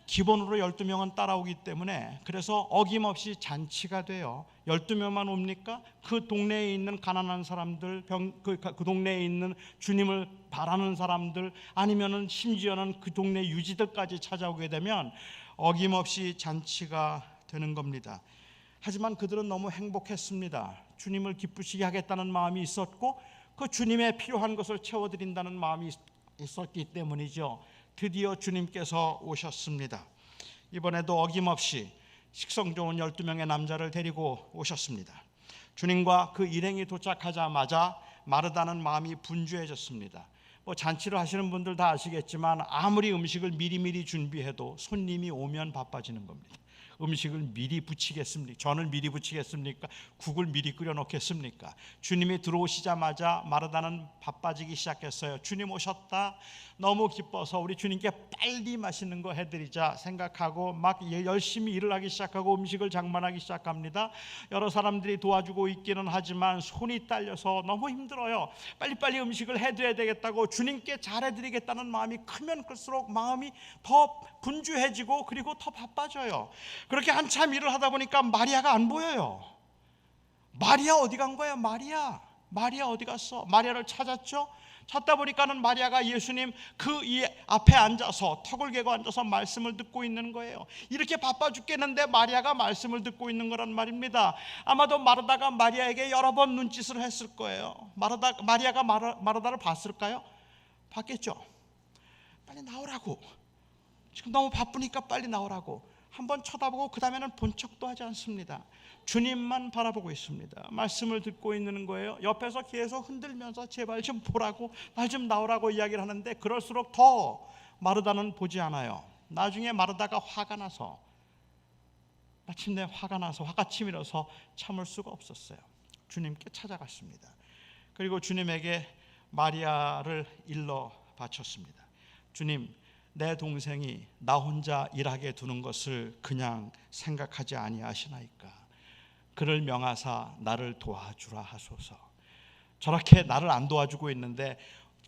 기본으로 12명은 따라오기 때문에 그래서 어김없이 잔치가 돼요. 12명만 옵니까? 그 동네에 있는 가난한 사람들, 그 동네에 있는 주님을 바라는 사람들, 아니면은 심지어는 그 동네 유지들까지 찾아오게 되면 어김없이 잔치가 되는 겁니다. 하지만 그들은 너무 행복했습니다. 주님을 기쁘시게 하겠다는 마음이 있었고 그 주님의 필요한 것을 채워드린다는 마음이 있었기 때문이죠. 드디어 주님께서 오셨습니다. 이번에도 어김없이 식성 좋은 12명의 남자를 데리고 오셨습니다. 주님과 그 일행이 도착하자마자 마르다는 마음이 분주해졌습니다. 잔치를 하시는 분들 다 아시겠지만 아무리 음식을 미리미리 준비해도 손님이 오면 바빠지는 겁니다. 음식을 미리 부치겠습니까? 전을 미리 부치겠습니까? 국을 미리 끓여 놓겠습니까? 주님이 들어오시자마자 마르다는 바빠지기 시작했어요. 주님 오셨다. 너무 기뻐서 우리 주님께 빨리 맛있는 거 해드리자 생각하고 막 열심히 일을 하기 시작하고 음식을 장만하기 시작합니다. 여러 사람들이 도와주고 있기는 하지만 손이 딸려서 너무 힘들어요. 빨리빨리 음식을 해드려야 되겠다고, 주님께 잘해드리겠다는 마음이 크면 클수록 마음이 더 분주해지고 그리고 더 바빠져요. 그렇게 한참 일을 하다 보니까 마리아가 안 보여요. 마리아 어디 간 거야? 마리아 어디 갔어? 마리아를 찾았죠. 찾다 보니까는 마리아가 예수님 그 이 앞에 앉아서 턱을 개고 앉아서 말씀을 듣고 있는 거예요. 이렇게 바빠 죽겠는데 마리아가 말씀을 듣고 있는 거란 말입니다. 아마도 마르다가 마리아에게 여러 번 눈짓을 했을 거예요. 마리아가 마르다를 봤을까요? 봤겠죠. 빨리 나오라고. 지금 너무 바쁘니까 빨리 나오라고. 한번 쳐다보고 그 다음에는 본 척도 하지 않습니다. 주님만 바라보고 있습니다. 말씀을 듣고 있는 거예요. 옆에서 계속 흔들면서 제발 좀 보라고, 말 좀 나오라고 이야기를 하는데 그럴수록 더 마르다는 보지 않아요. 나중에 마르다가 마침내 화가 나서 화가 치밀어서 참을 수가 없었어요. 주님께 찾아갔습니다. 그리고 주님에게 마리아를 일러 바쳤습니다. 주님, 내 동생이 나 혼자 일하게 두는 것을 그냥 생각하지 아니하시나이까. 그를 명하사 나를 도와주라 하소서. 저렇게 나를 안 도와주고 있는데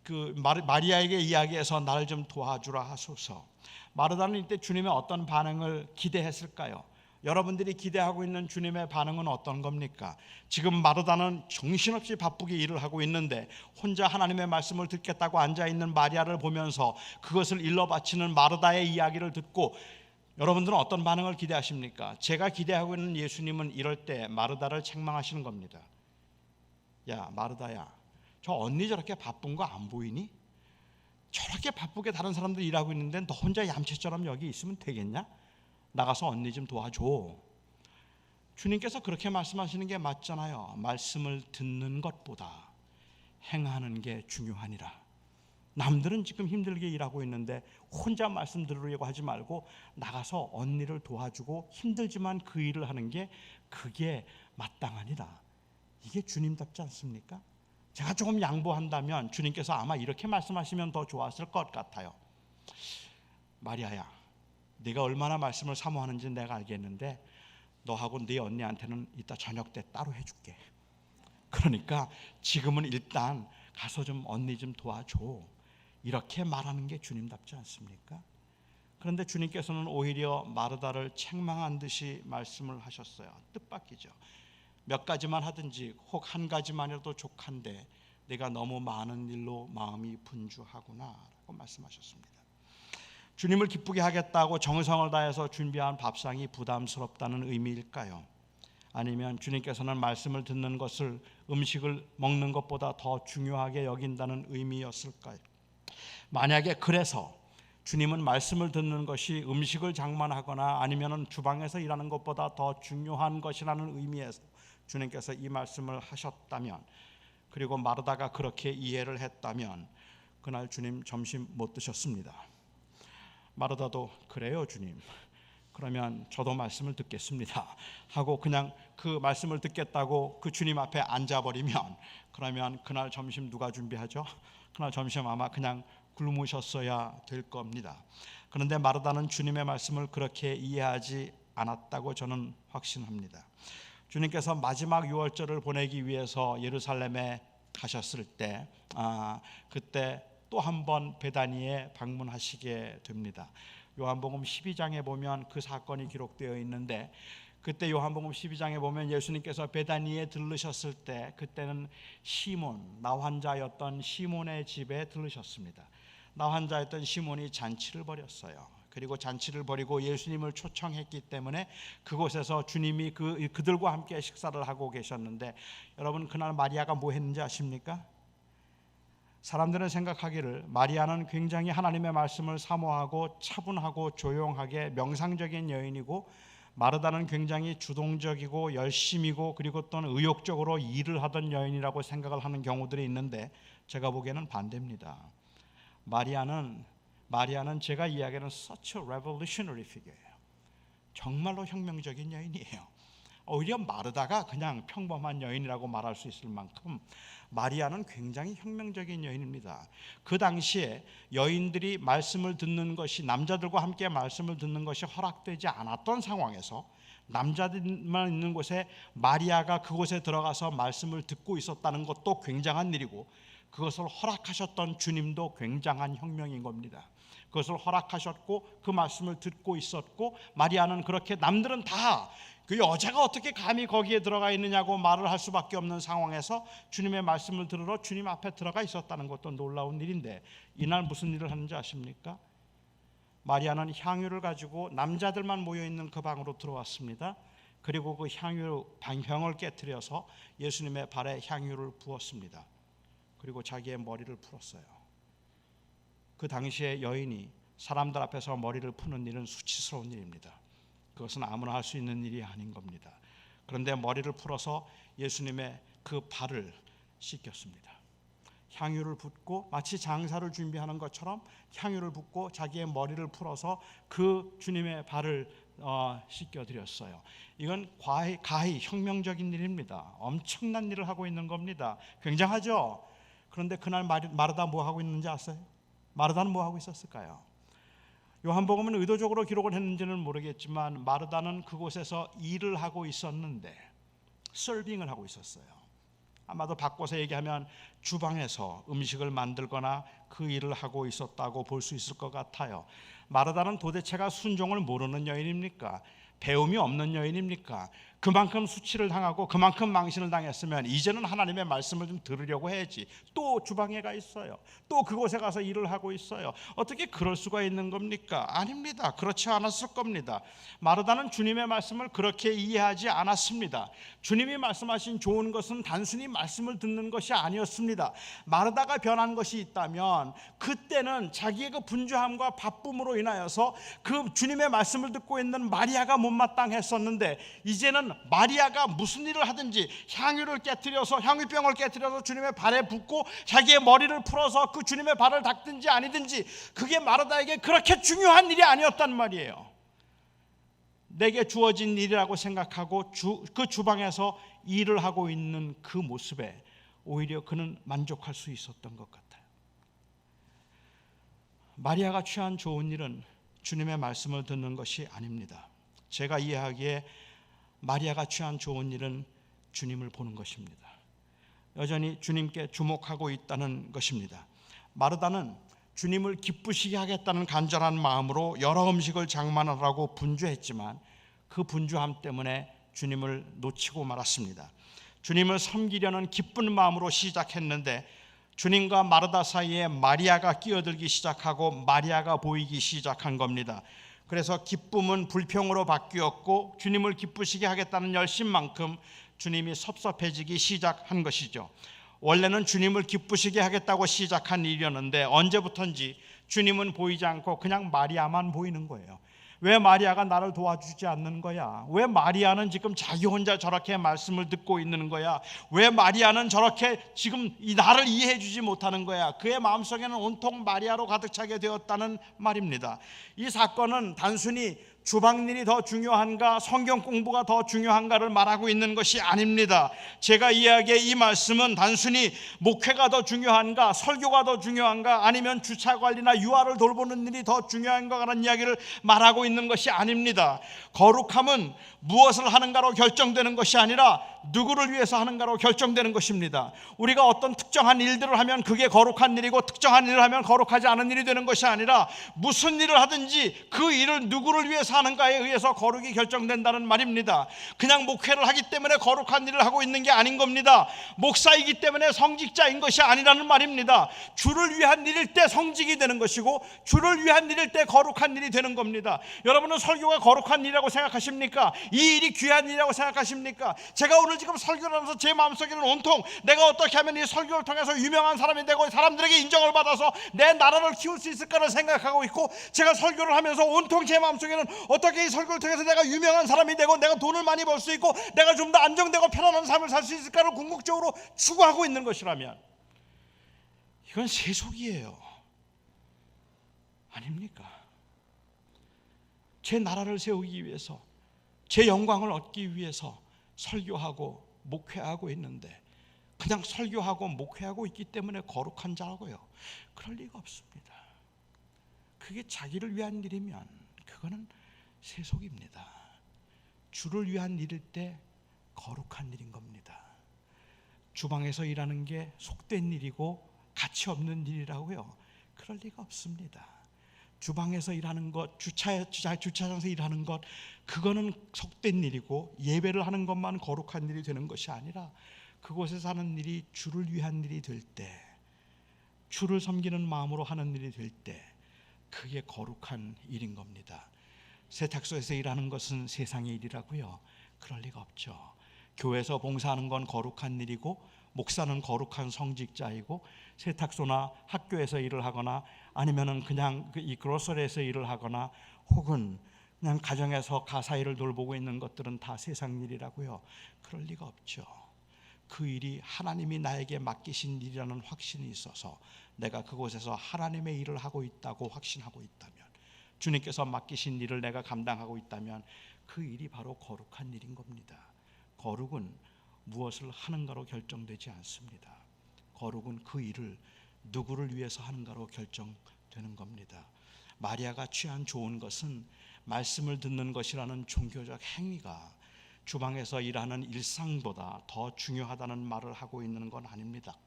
그 마리아에게 이야기해서 나를 좀 도와주라 하소서. 마르다는 이때 주님의 어떤 반응을 기대했을까요? 여러분들이 기대하고 있는 주님의 반응은 어떤 겁니까? 지금 마르다는 정신없이 바쁘게 일을 하고 있는데 혼자 하나님의 말씀을 듣겠다고 앉아있는 마리아를 보면서 그것을 일러 바치는 마르다의 이야기를 듣고 여러분들은 어떤 반응을 기대하십니까? 제가 기대하고 있는 예수님은 이럴 때 마르다를 책망하시는 겁니다. 야, 마르다야, 저 언니 저렇게 바쁜 거 안 보이니? 저렇게 바쁘게 다른 사람들 일하고 있는데 너 혼자 얌체처럼 여기 있으면 되겠냐? 나가서 언니 좀 도와줘. 주님께서 그렇게 말씀하시는 게 맞잖아요. 말씀을 듣는 것보다 행하는 게 중요하니라. 남들은 지금 힘들게 일하고 있는데 혼자 말씀 들으려고 하지 말고 나가서 언니를 도와주고 힘들지만 그 일을 하는 게 그게 마땅하니라. 이게 주님답지 않습니까? 제가 조금 양보한다면 주님께서 아마 이렇게 말씀하시면 더 좋았을 것 같아요. 마리아야, 네가 얼마나 말씀을 사모하는지 내가 알겠는데 너하고 네 언니한테는 이따 저녁 때 따로 해줄게. 그러니까 지금은 일단 가서 좀 언니 좀 도와줘. 이렇게 말하는 게 주님답지 않습니까? 그런데 주님께서는 오히려 마르다를 책망한 듯이 말씀을 하셨어요. 뜻밖이죠. 몇 가지만 하든지 혹 한 가지만이라도 족한데 내가 너무 많은 일로 마음이 분주하구나 라고 말씀하셨습니다. 주님을 기쁘게 하겠다고 정성을 다해서 준비한 밥상이 부담스럽다는 의미일까요? 아니면 주님께서는 말씀을 듣는 것을 음식을 먹는 것보다 더 중요하게 여긴다는 의미였을까요? 만약에 그래서 주님은 말씀을 듣는 것이 음식을 장만하거나 아니면 주방에서 일하는 것보다 더 중요한 것이라는 의미에서 주님께서 이 말씀을 하셨다면, 그리고 마르다가 그렇게 이해를 했다면 그날 주님 점심 못 드셨습니다. 마르다도 그래요 주님, 그러면 저도 말씀을 듣겠습니다 하고 그냥 그 말씀을 듣겠다고 그 주님 앞에 앉아버리면 그러면 그날 점심 누가 준비하죠? 그날 점심 아마 그냥 굶으셨어야 될 겁니다. 그런데 마르다는 주님의 말씀을 그렇게 이해하지 않았다고 저는 확신합니다. 주님께서 마지막 유월절을 보내기 위해서 예루살렘에 가셨을 때 그때 또 한 번 베다니에 방문하시게 됩니다. 요한복음 12장에 보면 그 사건이 기록되어 있는데, 그때 요한복음 12장에 보면 예수님께서 베다니에 들르셨을 때 그때는 시몬, 나환자였던 시몬의 집에 들르셨습니다. 나환자였던 시몬이 잔치를 벌였어요. 그리고 잔치를 벌이고 예수님을 초청했기 때문에 그곳에서 주님이 그들과 함께 식사를 하고 계셨는데, 여러분 그날 마리아가 뭐 했는지 아십니까? 사람들은 생각하기를 마리아는 굉장히 하나님의 말씀을 사모하고 차분하고 조용하게 명상적인 여인이고, 마르다는 굉장히 주동적이고 열심이고 그리고 또는 의욕적으로 일을 하던 여인이라고 생각을 하는 경우들이 있는데, 제가 보기에는 반대입니다. 마리아는 제가 이야기하는 such a revolutionary figure예요. 정말로 혁명적인 여인이에요. 오히려 마르다가 그냥 평범한 여인이라고 말할 수 있을 만큼 마리아는 굉장히 혁명적인 여인입니다. 그 당시에 여인들이 말씀을 듣는 것이, 남자들과 함께 말씀을 듣는 것이 허락되지 않았던 상황에서 남자들만 있는 곳에 마리아가 그곳에 들어가서 말씀을 듣고 있었다는 것도 굉장한 일이고, 그것을 허락하셨던 주님도 굉장한 혁명인 겁니다. 그것을 허락하셨고 그 말씀을 듣고 있었고, 마리아는 그렇게 남들은 다 그 여자가 어떻게 감히 거기에 들어가 있느냐고 말을 할 수밖에 없는 상황에서 주님의 말씀을 들으러 주님 앞에 들어가 있었다는 것도 놀라운 일인데, 이날 무슨 일을 하는지 아십니까? 마리아는 향유를 가지고 남자들만 모여있는 그 방으로 들어왔습니다. 그리고 그 향을 깨트려서 예수님의 발에 향유를 부었습니다. 그리고 자기의 머리를 풀었어요. 그 당시에 여인이 사람들 앞에서 머리를 푸는 일은 수치스러운 일입니다. 그것은 아무나 할 수 있는 일이 아닌 겁니다. 그런데 머리를 풀어서 예수님의 그 발을 씻겼습니다. 향유를 붓고 마치 장사를 준비하는 것처럼 향유를 붓고 자기의 머리를 풀어서 그 주님의 발을 씻겨드렸어요. 이건 가히 혁명적인 일입니다. 엄청난 일을 하고 있는 겁니다. 굉장하죠? 그런데 그날 마르다 뭐 하고 있는지 아세요? 마르다는 뭐 하고 있었을까요? 요한복음은 의도적으로 기록을 했는지는 모르겠지만 마르다는 그곳에서 일을 하고 있었는데 서빙을 하고 있었어요. 아마도 바꿔서 얘기하면 주방에서 음식을 만들거나 그 일을 하고 있었다고 볼 수 있을 것 같아요. 마르다는 도대체가 순종을 모르는 여인입니까? 배움이 없는 여인입니까? 그만큼 수치를 당하고 그만큼 망신을 당했으면 이제는 하나님의 말씀을 좀 들으려고 해야지. 또 주방에 가 있어요. 또 그곳에 가서 일을 하고 있어요. 어떻게 그럴 수가 있는 겁니까? 아닙니다. 그렇지 않았을 겁니다. 마르다는 주님의 말씀을 그렇게 이해하지 않았습니다. 주님이 말씀하신 좋은 것은 단순히 말씀을 듣는 것이 아니었습니다. 마르다가 변한 것이 있다면 그때는 자기의 그 분주함과 바쁨으로 인하여서 그 주님의 말씀을 듣고 있는 마리아가 못마땅했었는데, 이제는 마리아가 무슨 일을 하든지 향유를 깨뜨려서, 향유병을 깨뜨려서 주님의 발에 붓고 자기의 머리를 풀어서 그 주님의 발을 닦든지 아니든지 그게 마르다에게 그렇게 중요한 일이 아니었단 말이에요. 내게 주어진 일이라고 생각하고 그 주방에서 일을 하고 있는 그 모습에 오히려 그는 만족할 수 있었던 것 같아요. 마리아가 취한 좋은 일은 주님의 말씀을 듣는 것이 아닙니다. 제가 이해하기에 마리아가 취한 좋은 일은 주님을 보는 것입니다. 여전히 주님께 주목하고 있다는 것입니다. 마르다는 주님을 기쁘시게 하겠다는 간절한 마음으로 여러 음식을 장만하라고 분주했지만 그 분주함 때문에 주님을 놓치고 말았습니다. 주님을 섬기려는 기쁜 마음으로 시작했는데 주님과 마르다 사이에 마리아가 끼어들기 시작하고 마리아가 보이기 시작한 겁니다. 그래서 기쁨은 불평으로 바뀌었고 주님을 기쁘시게 하겠다는 열심만큼 주님이 섭섭해지기 시작한 것이죠. 원래는 주님을 기쁘시게 하겠다고 시작한 일이었는데 언제부턴지 주님은 보이지 않고 그냥 마리아만 보이는 거예요. 왜 마리아가 나를 도와주지 않는 거야? 왜 마리아는 지금 자기 혼자 저렇게 말씀을 듣고 있는 거야? 왜 마리아는 저렇게 지금 나를 이해해 주지 못하는 거야? 그의 마음속에는 온통 마리아로 가득 차게 되었다는 말입니다. 이 사건은 단순히 주방일이 더 중요한가, 성경 공부가 더 중요한가를 말하고 있는 것이 아닙니다. 제가 이야기의 이 말씀은 단순히 목회가 더 중요한가, 설교가 더 중요한가, 아니면 주차 관리나 유아를 돌보는 일이 더 중요한가라는 이야기를 말하고 있는 것이 아닙니다. 거룩함은 무엇을 하는가로 결정되는 것이 아니라 누구를 위해서 하는가로 결정되는 것입니다. 우리가 어떤 특정한 일들을 하면 그게 거룩한 일이고 특정한 일을 하면 거룩하지 않은 일이 되는 것이 아니라 무슨 일을 하든지 그 일을 누구를 위해서 하는가에 의해서 거룩이 결정된다는 말입니다. 그냥 목회를 하기 때문에 거룩한 일을 하고 있는 게 아닌 겁니다. 목사이기 때문에 성직자인 것이 아니라는 말입니다. 주를 위한 일일 때 성직이 되는 것이고 주를 위한 일일 때 거룩한 일이 되는 겁니다. 여러분은 설교가 거룩한 일이라고 생각하십니까? 이 일이 귀한 일이라고 생각하십니까? 제가 오늘 지금 설교를 하면서 제 마음속에는 온통 내가 어떻게 하면 이 설교를 통해서 유명한 사람이 되고 사람들에게 인정을 받아서 내 나라를 키울 수 있을까를 생각하고 있고, 제가 설교를 하면서 온통 제 마음속에는 어떻게 이 설교를 통해서 내가 유명한 사람이 되고 내가 돈을 많이 벌 수 있고 내가 좀 더 안정되고 편안한 삶을 살 수 있을까를 궁극적으로 추구하고 있는 것이라면 이건 세속이에요. 아닙니까? 제 나라를 세우기 위해서, 제 영광을 얻기 위해서 설교하고 목회하고 있는데 그냥 설교하고 목회하고 있기 때문에 거룩한 자라고요? 그럴 리가 없습니다. 그게 자기를 위한 일이면 그거는 세속입니다. 주를 위한 일일 때 거룩한 일인 겁니다. 주방에서 일하는 게 속된 일이고 가치 없는 일이라고요? 그럴 리가 없습니다. 주방에서 일하는 것, 주차장에서 일하는 것, 그거는 속된 일이고 예배를 하는 것만 거룩한 일이 되는 것이 아니라 그곳에서 하는 일이 주를 위한 일이 될 때, 주를 섬기는 마음으로 하는 일이 될 때 그게 거룩한 일인 겁니다. 세탁소에서 일하는 것은 세상의 일이라고요? 그럴 리가 없죠. 교회에서 봉사하는 건 거룩한 일이고 목사는 거룩한 성직자이고 세탁소나 학교에서 일을 하거나 아니면은 그냥 이 그로서리에서 일을 하거나 혹은 그냥 가정에서 가사일을 돌보고 있는 것들은 다 세상 일이라고요? 그럴 리가 없죠. 그 일이 하나님이 나에게 맡기신 일이라는 확신이 있어서 내가 그곳에서 하나님의 일을 하고 있다고 확신하고 있다면, 주님께서 맡기신 일을 내가 감당하고 있다면 그 일이 바로 거룩한 일인 겁니다. 거룩은 무엇을 하는가로 결정되지 않습니다. 거룩은 그 일을 누구를 위해서 하는가로 결정되는 겁니다. 마리아가 취한 좋은 것은 말씀을 듣는 것이라는 종교적 행위가 주방에서 일하는 일상보다 더 중요하다는 말을 하고 있는 건 아닙니다.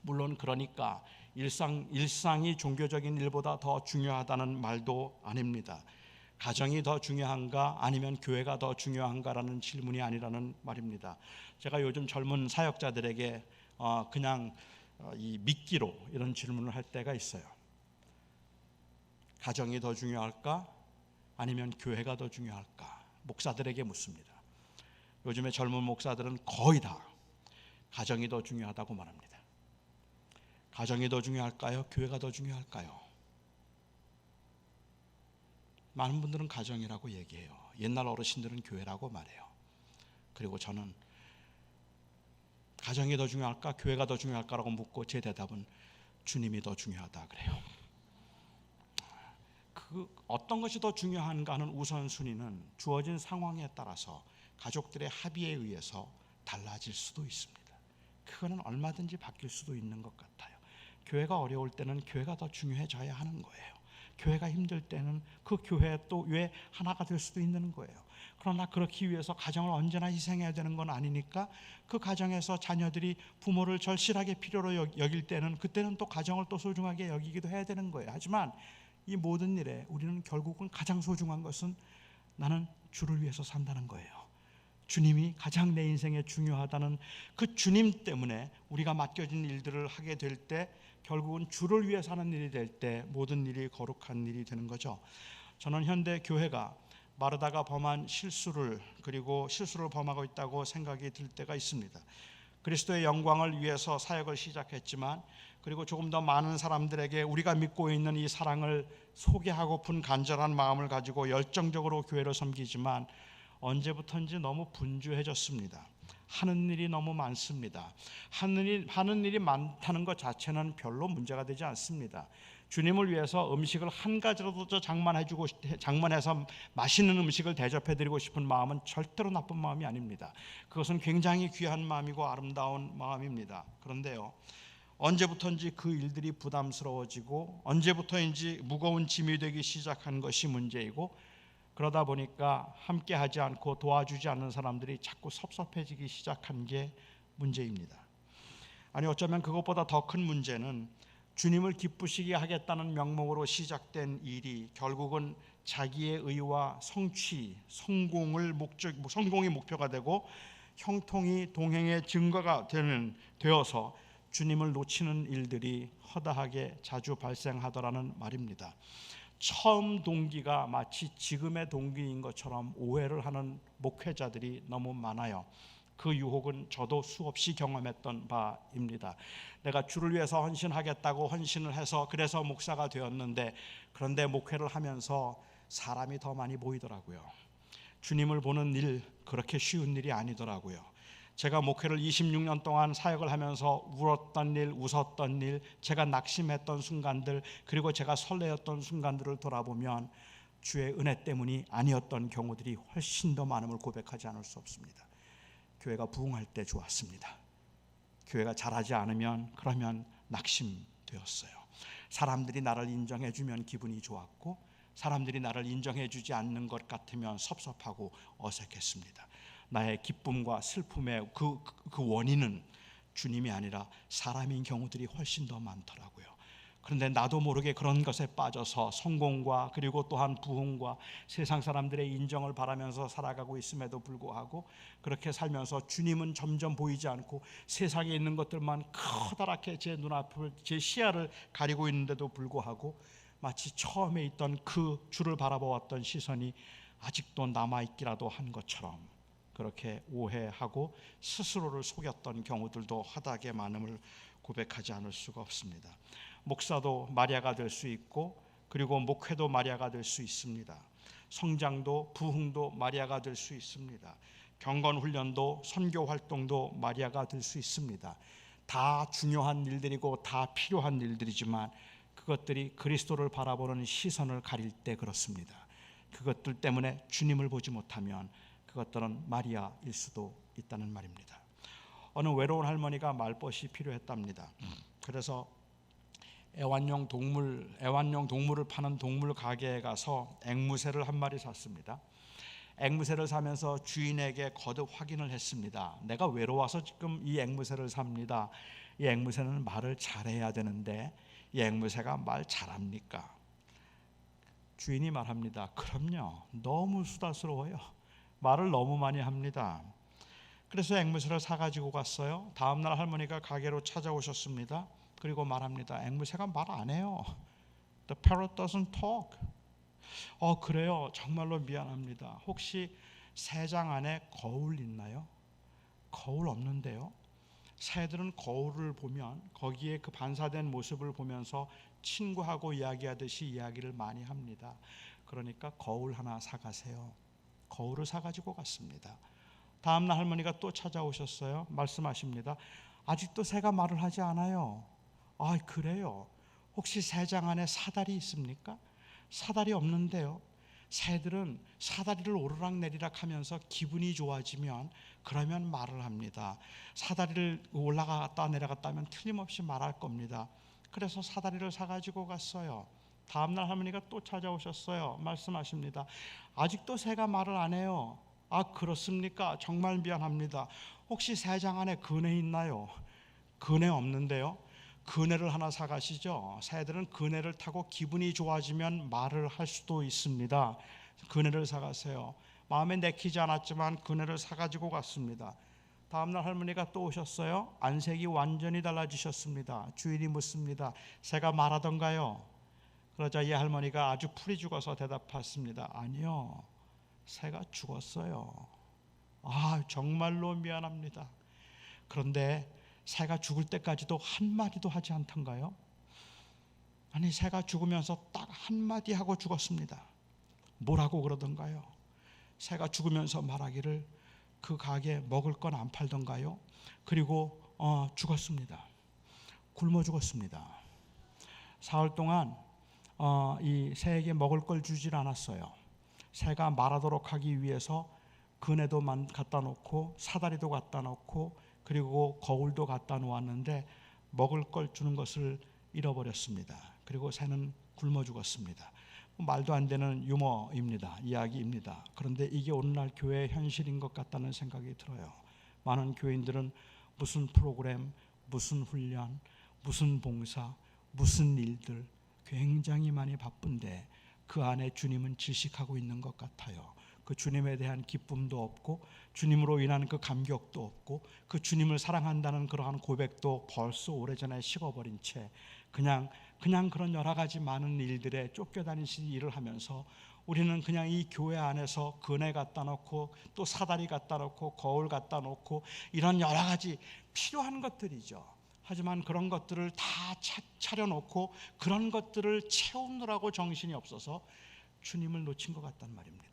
물론 그러니까 일상이 종교적인 일보다 더 중요하다는 말도 아닙니다. 가정이 더 중요한가 아니면 교회가 더 중요한가라는 질문이 아니라는 말입니다. 제가 요즘 젊은 사역자들에게 그냥 이 미끼로 이런 질문을 할 때가 있어요. 가정이 더 중요할까 아니면 교회가 더 중요할까? 목사들에게 묻습니다. 요즘에 젊은 목사들은 거의 다 가정이 더 중요하다고 말합니다. 가정이 더 중요할까요? 교회가 더 중요할까요? 많은 분들은 가정이라고 얘기해요. 옛날 어르신들은 교회라고 말해요. 그리고 저는 가정이 더 중요할까? 교회가 더 중요할까라고 묻고 제 대답은 주님이 더 중요하다 그래요. 그 어떤 것이 더 중요한가 하는 우선순위는 주어진 상황에 따라서 가족들의 합의에 의해서 달라질 수도 있습니다. 그거는 얼마든지 바뀔 수도 있는 것 같아요. 교회가 어려울 때는 교회가 더 중요해져야 하는 거예요. 교회가 힘들 때는 그 교회 또 왜 하나가 될 수도 있는 거예요. 그러나 그렇기 위해서 가정을 언제나 희생해야 되는 건 아니니까 그 가정에서 자녀들이 부모를 절실하게 필요로 여길 때는 그때는 또 가정을 또 소중하게 여기기도 해야 되는 거예요. 하지만 이 모든 일에 우리는 결국은 가장 소중한 것은 나는 주를 위해서 산다는 거예요. 주님이 가장 내 인생에 중요하다는 그 주님 때문에 우리가 맡겨진 일들을 하게 될 때 결국은 주를 위해 사는 일이 될 때 모든 일이 거룩한 일이 되는 거죠. 저는 현대 교회가 마르다가 범한 실수를 범하고 있다고 생각이 들 때가 있습니다. 그리스도의 영광을 위해서 사역을 시작했지만 그리고 조금 더 많은 사람들에게 우리가 믿고 있는 이 사랑을 소개하고픈 간절한 마음을 가지고 열정적으로 교회를 섬기지만 언제부턴지 너무 분주해졌습니다. 하는 일이 너무 많습니다. 하는 일이 많다는 것 자체는 별로 문제가 되지 않습니다. 주님을 위해서 음식을 한 가지라도 장만해서 맛있는 음식을 대접해드리고 싶은 마음은 절대로 나쁜 마음이 아닙니다. 그것은 굉장히 귀한 마음이고 아름다운 마음입니다. 그런데요, 언제부턴지 그 일들이 부담스러워지고 언제부터인지 무거운 짐이 되기 시작한 것이 문제이고 그러다 보니까 함께하지 않고 도와주지 않는 사람들이 자꾸 섭섭해지기 시작한 게 문제입니다. 아니 어쩌면 그것보다 더 큰 문제는 주님을 기쁘시게 하겠다는 명목으로 시작된 일이 결국은 자기의 의와 성공이 목표가 되고 형통이 동행의 증거가 되어서 주님을 놓치는 일들이 허다하게 자주 발생하더라는 말입니다. 처음 동기가 마치 지금의 동기인 것처럼 오해를 하는 목회자들이 너무 많아요. 그 유혹은 저도 수없이 경험했던 바입니다. 내가 주를 위해서 헌신하겠다고 헌신을 해서 그래서 목사가 되었는데 그런데 목회를 하면서 사람이 더 많이 보이더라고요. 주님을 보는 일 그렇게 쉬운 일이 아니더라고요. 제가 목회를 26년 동안 사역을 하면서 울었던 일, 웃었던 일, 제가 낙심했던 순간들, 그리고 제가 설레었던 순간들을 돌아보면 주의 은혜 때문이 아니었던 경우들이 훨씬 더 많음을 고백하지 않을 수 없습니다. 교회가 부흥할 때 좋았습니다. 교회가 잘하지 않으면 그러면 낙심되었어요. 사람들이 나를 인정해주면 기분이 좋았고 사람들이 나를 인정해주지 않는 것 같으면 섭섭하고 어색했습니다. 나의 기쁨과 슬픔의 그 원인은 주님이 아니라 사람인 경우들이 훨씬 더 많더라고요. 그런데 나도 모르게 그런 것에 빠져서 성공과 그리고 또한 부흥과 세상 사람들의 인정을 바라면서 살아가고 있음에도 불구하고 그렇게 살면서 주님은 점점 보이지 않고 세상에 있는 것들만 커다랗게 제 눈앞을 제 시야를 가리고 있는데도 불구하고 마치 처음에 있던 그 주를 바라보았던 시선이 아직도 남아있기라도 한 것처럼 그렇게 오해하고 스스로를 속였던 경우들도 허다하게 많음을 고백하지 않을 수가 없습니다. 목사도 마리아가 될 수 있고 그리고 목회도 마리아가 될 수 있습니다. 성장도 부흥도 마리아가 될 수 있습니다. 경건 훈련도 선교 활동도 마리아가 될 수 있습니다. 다 중요한 일들이고 다 필요한 일들이지만 그것들이 그리스도를 바라보는 시선을 가릴 때 그렇습니다. 그것들 때문에 주님을 보지 못하면 그것들은 마리아일 수도 있다는 말입니다. 어느 외로운 할머니가 말벗이 필요했답니다. 그래서 애완용 동물을 파는 동물 가게에 가서 앵무새를 한 마리 샀습니다. 앵무새를 사면서 주인에게 거듭 확인을 했습니다. 내가 외로워서 지금 이 앵무새를 삽니다. 이 앵무새는 말을 잘해야 되는데 이 앵무새가 말 잘합니까? 주인이 말합니다. 그럼요. 너무 수다스러워요. 말을 너무 많이 합니다. 그래서 앵무새를 사가지고 갔어요. 다음날 할머니가 가게로 찾아오셨습니다. 그리고 말합니다. 앵무새가 말 안 해요. The parrot doesn't talk. 그래요. 정말로 미안합니다. 혹시 새장 안에 거울 있나요? 거울 없는데요. 새들은 거울을 보면 거기에 그 반사된 모습을 보면서 친구하고 이야기하듯이 이야기를 많이 합니다. 그러니까 거울 하나 사가세요. 거울을 사가지고 갔습니다. 다음날 할머니가 또 찾아오셨어요. 말씀하십니다. 아직도 새가 말을 하지 않아요. 그래요. 혹시 새장 안에 사다리 있습니까? 사다리 없는데요. 새들은 사다리를 오르락내리락 하면서 기분이 좋아지면 그러면 말을 합니다. 사다리를 올라갔다 내려갔다 하면 틀림없이 말할 겁니다. 그래서 사다리를 사가지고 갔어요. 다음날 할머니가 또 찾아오셨어요. 말씀하십니다. 아직도 새가 말을 안 해요. 그렇습니까? 정말 미안합니다. 혹시 새장 안에 그네 있나요? 그네 없는데요. 그네를 하나 사가시죠. 새들은 그네를 타고 기분이 좋아지면 말을 할 수도 있습니다. 그네를 사가세요. 마음에 내키지 않았지만 그네를 사가지고 갔습니다. 다음날 할머니가 또 오셨어요. 안색이 완전히 달라지셨습니다. 주인이 묻습니다. 새가 말하던가요? 그러자 이 할머니가 아주 풀이 죽어서 대답했습니다. 아니요, 새가 죽었어요. 정말로 미안합니다. 그런데 새가 죽을 때까지도 한마디도 하지 않던가요? 아니, 새가 죽으면서 딱 한마디 하고 죽었습니다. 뭐라고 그러던가요? 새가 죽으면서 말하기를 그 가게 먹을 건 안 팔던가요? 그리고 죽었습니다. 굶어 죽었습니다. 사흘 동안 이 새에게 먹을 걸 주질 않았어요. 새가 말하도록 하기 위해서 그네도 갖다 놓고 사다리도 갖다 놓고 그리고 거울도 갖다 놓았는데 먹을 걸 주는 것을 잃어버렸습니다. 그리고 새는 굶어 죽었습니다. 말도 안 되는 유머입니다. 이야기입니다. 그런데 이게 오늘날 교회의 현실인 것 같다는 생각이 들어요. 많은 교인들은 무슨 프로그램, 무슨 훈련, 무슨 봉사, 무슨 일들 굉장히 많이 바쁜데 그 안에 주님은 질식하고 있는 것 같아요. 그 주님에 대한 기쁨도 없고 주님으로 인한 그 감격도 없고 그 주님을 사랑한다는 그러한 고백도 벌써 오래전에 식어버린 채 그냥 그런 여러 가지 많은 일들에 쫓겨다니시 일을 하면서 우리는 그냥 이 교회 안에서 그네 갖다 놓고 또 사다리 갖다 놓고 거울 갖다 놓고 이런 여러 가지 필요한 것들이죠. 하지만 그런 것들을 다 차려놓고 그런 것들을 채우느라고 정신이 없어서 주님을 놓친 것 같단 말입니다.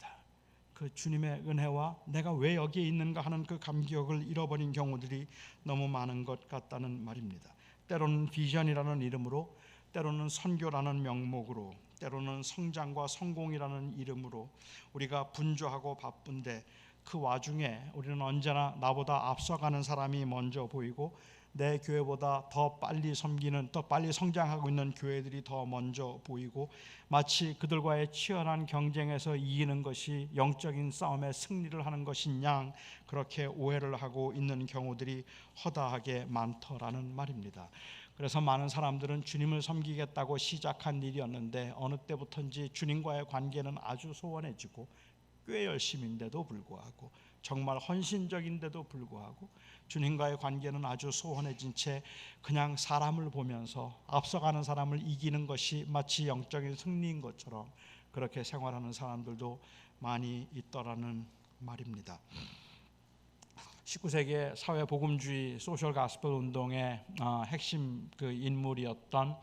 그 주님의 은혜와 내가 왜 여기에 있는가 하는 그 감격을 잃어버린 경우들이 너무 많은 것 같다는 말입니다. 때로는 비전이라는 이름으로, 때로는 선교라는 명목으로, 때로는 성장과 성공이라는 이름으로 우리가 분주하고 바쁜데 그 와중에 우리는 언제나 나보다 앞서가는 사람이 먼저 보이고 내 교회보다 더 빨리 섬기는, 더 빨리 성장하고 있는 교회들이 더 먼저 보이고 마치 그들과의 치열한 경쟁에서 이기는 것이 영적인 싸움에 승리를 하는 것인 양 그렇게 오해를 하고 있는 경우들이 허다하게 많더라는 말입니다. 그래서 많은 사람들은 주님을 섬기겠다고 시작한 일이었는데 어느 때부터인지 주님과의 관계는 아주 소원해지고 꽤 열심인데도 불구하고 정말 헌신적인데도 불구하고 주님과의 관계는 아주 소원해진 채 그냥 사람을 보면서 앞서가는 사람을 이기는 것이 마치 영적인 승리인 것처럼 그렇게 생활하는 사람들도 많이 있더라는 말입니다. 19세기의 사회복음주의 소셜 가스펠 운동의 핵심 그 인물이었던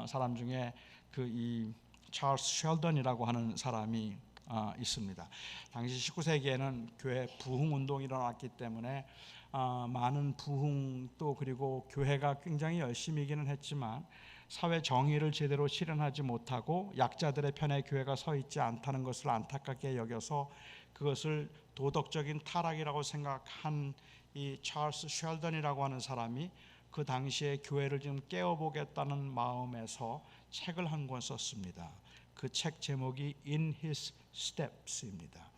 사람 중에 이 찰스 쉘던이라고 하는 사람이 있습니다. 당시 19세기에는 교회 부흥 운동이 일어났기 때문에 많은 부흥 또 그리고 교회가 굉장히 열심히기는 했지만 사회 정의를 제대로 실현하지 못하고 약자들의 편에 교회가 서 있지 않다는 것을 안타깝게 여겨서 그것을 도덕적인 타락이라고 생각한 이 찰스 쉘던이라고 하는 사람이 그 당시에 교회를 좀 깨워보겠다는 마음에서 책을 한 권 썼습니다. 그 책 제목이 In His Steps입니다.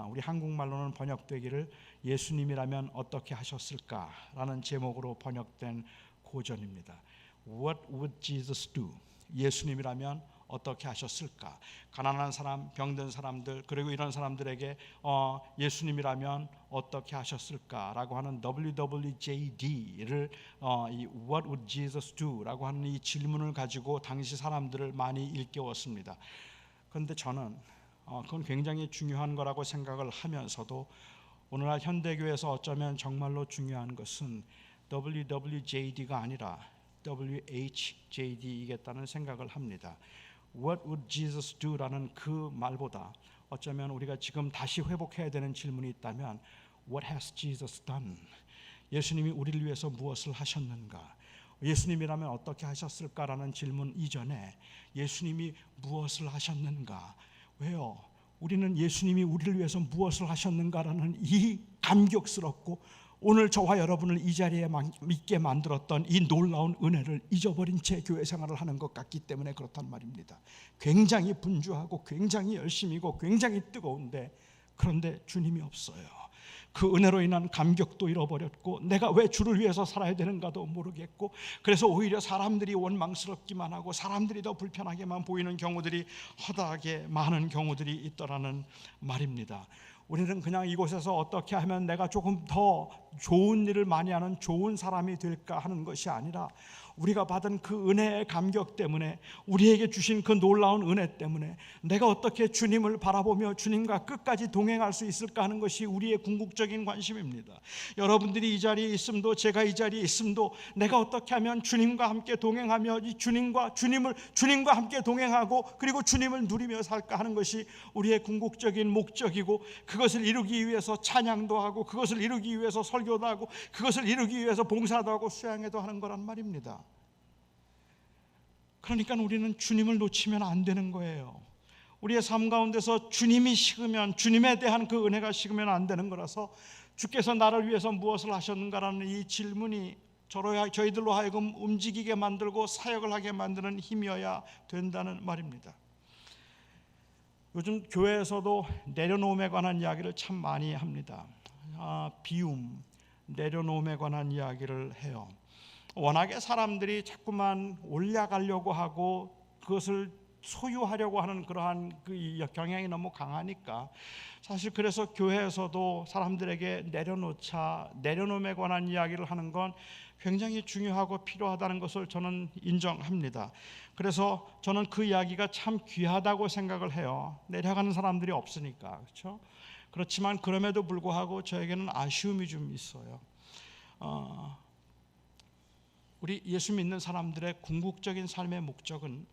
우리 한국말로는 번역되기를 예수님이라면 어떻게 하셨을까라는 제목으로 번역된 고전입니다. What would Jesus do? 예수님이라면 어떻게 하셨을까? 가난한 사람, 병든 사람들, 그리고 이런 사람들에게 예수님이라면 어떻게 하셨을까라고 하는 WWJD를 이 What would Jesus do?라고 하는 이 질문을 가지고 당시 사람들을 많이 일깨웠습니다. 그런데 저는 그건 굉장히 중요한 거라고 생각을 하면서도 오늘날 현대교회에서 어쩌면 정말로 중요한 것은 WWJD가 아니라 WHJD이겠다는 생각을 합니다. What would Jesus do?라는 그 말보다 어쩌면 우리가 지금 다시 회복해야 되는 질문이 있다면 What has Jesus done? 예수님이 우리를 위해서 무엇을 하셨는가? 예수님이라면 어떻게 하셨을까라는 질문 이전에 예수님이 무엇을 하셨는가? 왜요? 우리는 예수님이 우리를 위해서 무엇을 하셨는가라는 이 감격스럽고 오늘 저와 여러분을 이 자리에 있게 만들었던 이 놀라운 은혜를 잊어버린 채 교회 생활을 하는 것 같기 때문에 그렇단 말입니다. 굉장히 분주하고 굉장히 열심이고 굉장히 뜨거운데 그런데 주님이 없어요. 그 은혜로 인한 감격도 잃어버렸고 내가 왜 주를 위해서 살아야 되는가도 모르겠고 그래서 오히려 사람들이 원망스럽기만 하고 사람들이 더 불편하게만 보이는 경우들이 허다하게 많은 경우들이 있더라는 말입니다. 우리는 그냥 이곳에서 어떻게 하면 내가 조금 더 좋은 일을 많이 하는 좋은 사람이 될까 하는 것이 아니라 우리가 받은 그 은혜의 감격 때문에 우리에게 주신 그 놀라운 은혜 때문에 내가 어떻게 주님을 바라보며 주님과 끝까지 동행할 수 있을까 하는 것이 우리의 궁극적인 관심입니다. 여러분들이 이 자리에 있음도 제가 이 자리에 있음도 내가 어떻게 하면 주님과 함께 동행하며 이 주님과 함께 동행하고 그리고 주님을 누리며 살까 하는 것이 우리의 궁극적인 목적이고 그것을 이루기 위해서 찬양도 하고 그것을 이루기 위해서 설교도 하고 그것을 이루기 위해서 봉사도 하고 수양회도 하는 거란 말입니다. 그러니까 우리는 주님을 놓치면 안 되는 거예요. 우리의 삶 가운데서 주님이 식으면 주님에 대한 그 은혜가 식으면 안 되는 거라서 주께서 나를 위해서 무엇을 하셨는가라는 이 질문이 저희들로 하여금 움직이게 만들고 사역을 하게 만드는 힘이어야 된다는 말입니다. 요즘 교회에서도 내려놓음에 관한 이야기를 참 많이 합니다. 비움, 내려놓음에 관한 이야기를 해요. 워낙에 사람들이 자꾸만 올라가려고 하고 그것을 소유하려고 하는 그러한 그 경향이 너무 강하니까 사실 그래서 교회에서도 사람들에게 내려놓음에 관한 이야기를 하는 건 굉장히 중요하고 필요하다는 것을 저는 인정합니다. 그래서 저는 그 이야기가 참 귀하다고 생각을 해요. 내려가는 사람들이 없으니까. 그렇죠? 그렇지만 그럼에도 불구하고 저에게는 아쉬움이 좀 있어요. 우리 예수 믿는 사람들의 궁극적인 삶의 목적은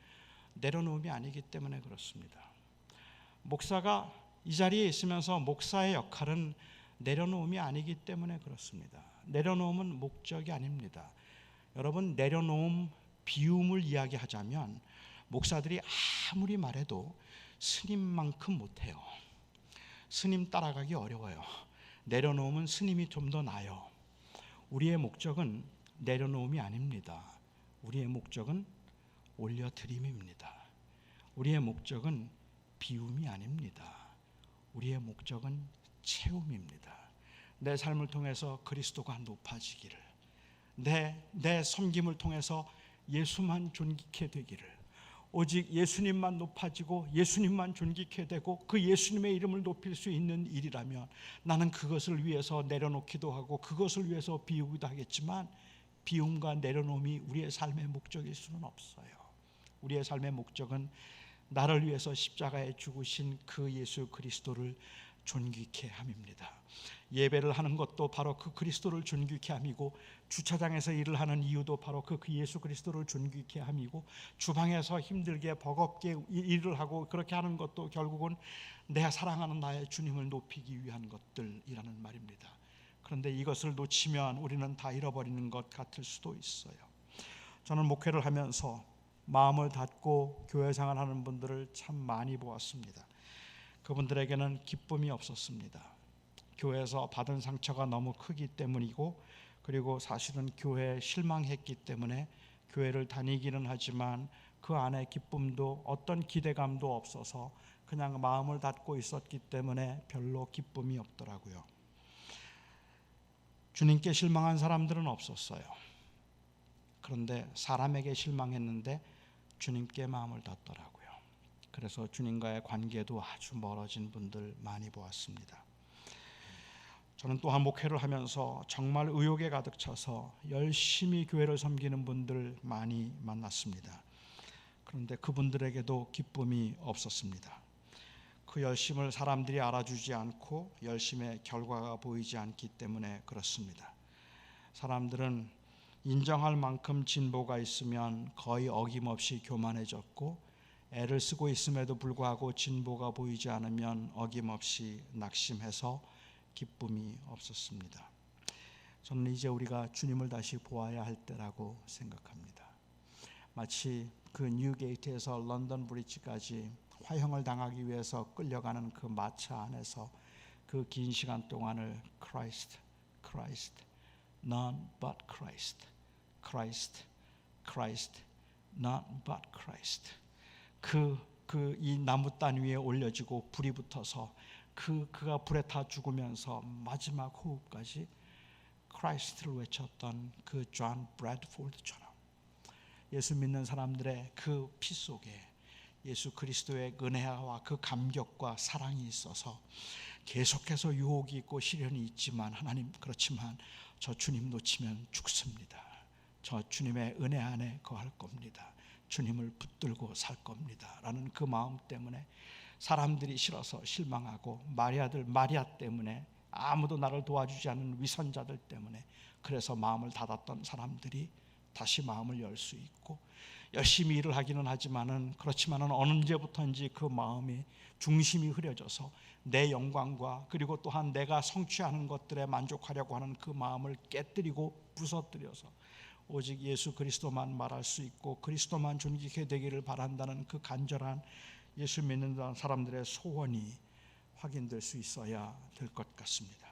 내려놓음이 아니기 때문에 그렇습니다. 목사가 이 자리에 있으면서 목사의 역할은 내려놓음이 아니기 때문에 그렇습니다. 내려놓음은 목적이 아닙니다. 여러분, 내려놓음, 비움을 이야기하자면 목사들이 아무리 말해도 스님만큼 못해요. 스님 따라가기 어려워요. 내려놓음은 스님이 좀 더 나아요. 우리의 목적은 내려놓음이 아닙니다. 우리의 목적은 올려드림입니다. 우리의 목적은 비움이 아닙니다. 우리의 목적은 채움입니다. 내 삶을 통해서 그리스도가 높아지기를, 내 섬김을 통해서 예수만 존귀케 되기를, 오직 예수님만 높아지고 예수님만 존귀케 되고 그 예수님의 이름을 높일 수 있는 일이라면 나는 그것을 위해서 내려놓기도 하고 그것을 위해서 비우기도 하겠지만 비움과 내려놓음이 우리의 삶의 목적일 수는 없어요. 우리의 삶의 목적은 나를 위해서 십자가에 죽으신 그 예수 그리스도를 존귀케 함입니다. 예배를 하는 것도 바로 그 그리스도를 존귀케 함이고 주차장에서 일을 하는 이유도 바로 그 예수 그리스도를 존귀케 함이고 주방에서 힘들게 버겁게 일을 하고 그렇게 하는 것도 결국은 내가 사랑하는 나의 주님을 높이기 위한 것들이라는 말입니다. 그런데 이것을 놓치면 우리는 다 잃어버리는 것 같을 수도 있어요. 저는 목회를 하면서 마음을 닫고 교회 생활하는 분들을 참 많이 보았습니다. 그분들에게는 기쁨이 없었습니다. 교회에서 받은 상처가 너무 크기 때문이고 그리고 사실은 교회에 실망했기 때문에 교회를 다니기는 하지만 그 안에 기쁨도 어떤 기대감도 없어서 그냥 마음을 닫고 있었기 때문에 별로 기쁨이 없더라고요. 주님께 실망한 사람들은 없었어요. 그런데 사람에게 실망했는데 주님께 마음을 닫더라고요. 그래서 주님과의 관계도 아주 멀어진 분들 많이 보았습니다. 저는 또한 목회를 하면서 정말 의욕에 가득 차서 열심히 교회를 섬기는 분들 많이 만났습니다. 그런데 그분들에게도 기쁨이 없었습니다. 그 열심을 사람들이 알아주지 않고 열심의 결과가 보이지 않기 때문에 그렇습니다. 사람들은 인정할 만큼 진보가 있으면 거의 어김없이 교만해졌고, 애를 쓰고 있음에도 불구하고 진보가 보이지 않으면 어김없이 낙심해서 기쁨이 없었습니다. 저는 이제 우리가 주님을 다시 보아야 할 때라고 생각합니다. 마치 그 뉴게이트에서 런던 브리지까지 화형을 당하기 위해서 끌려가는 그 마차 안에서 그 긴 시간 동안을 Christ, Christ, none but Christ, Christ, Christ, none but Christ. 이 나무단 위에 올려지고 불이 붙어서 그가 불에 타 죽으면서 마지막 호흡까지 크라이스트를 외쳤던 그 존 브래드포드처럼 예수 믿는 사람들의 그 피 속에 예수 그리스도의 은혜와 그 감격과 사랑이 있어서 계속해서 유혹이 있고 시련이 있지만, 하나님 그렇지만 저 주님 놓치면 죽습니다. 저 주님의 은혜 안에 거할 겁니다. 주님을 붙들고 살 겁니다. 라는 그 마음 때문에 사람들이 싫어서 실망하고, 마리아 때문에, 아무도 나를 도와주지 않는 위선자들 때문에, 그래서 마음을 닫았던 사람들이 다시 마음을 열 수 있고, 열심히 일을 하기는 하지만은 그렇지만은 언제부터인지 그 마음이 중심이 흐려져서 내 영광과 그리고 또한 내가 성취하는 것들에 만족하려고 하는 그 마음을 깨뜨리고 부서뜨려서 오직 예수 그리스도만 말할 수 있고 그리스도만 존귀케 되기를 바란다는 그 간절한 예수 믿는 사람들의 소원이 확인될 수 있어야 될 것 같습니다.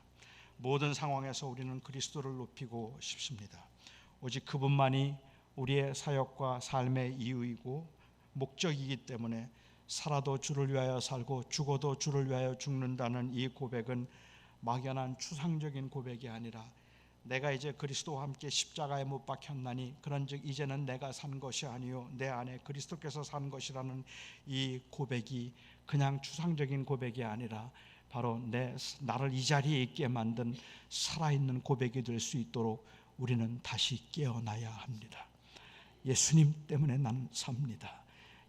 모든 상황에서 우리는 그리스도를 높이고 싶습니다. 오직 그분만이 우리의 사역과 삶의 이유이고 목적이기 때문에 살아도 주를 위하여 살고 죽어도 주를 위하여 죽는다는 이 고백은 막연한 추상적인 고백이 아니라, 내가 이제 그리스도와 함께 십자가에 못 박혔나니 그런즉 이제는 내가 산 것이 아니요 내 안에 그리스도께서 산 것이라는 이 고백이 그냥 추상적인 고백이 아니라 바로 나를 이 자리에 있게 만든 살아있는 고백이 될 수 있도록 우리는 다시 깨어나야 합니다. 예수님 때문에 나는 삽니다.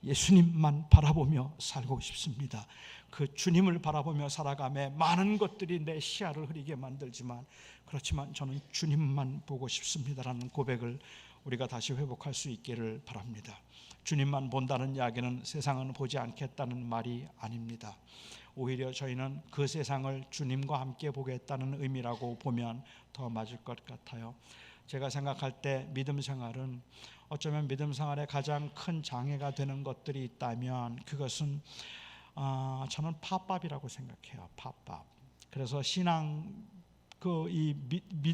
예수님만 바라보며 살고 싶습니다. 그 주님을 바라보며 살아가며 많은 것들이 내 시야를 흐리게 만들지만, 그렇지만 저는 주님만 보고 싶습니다라는 고백을 우리가 다시 회복할 수 있기를 바랍니다. 주님만 본다는 이야기는 세상은 보지 않겠다는 말이 아닙니다. 오히려 저희는 그 세상을 주님과 함께 보겠다는 의미라고 보면 더 맞을 것 같아요. 제가 생각할 때 믿음 생활은 어쩌면 믿음 생활에 가장 큰 장애가 되는 것들이 있다면 그것은 저는 팝밥이라고 생각해요. 팝밥. 그래서 신앙 이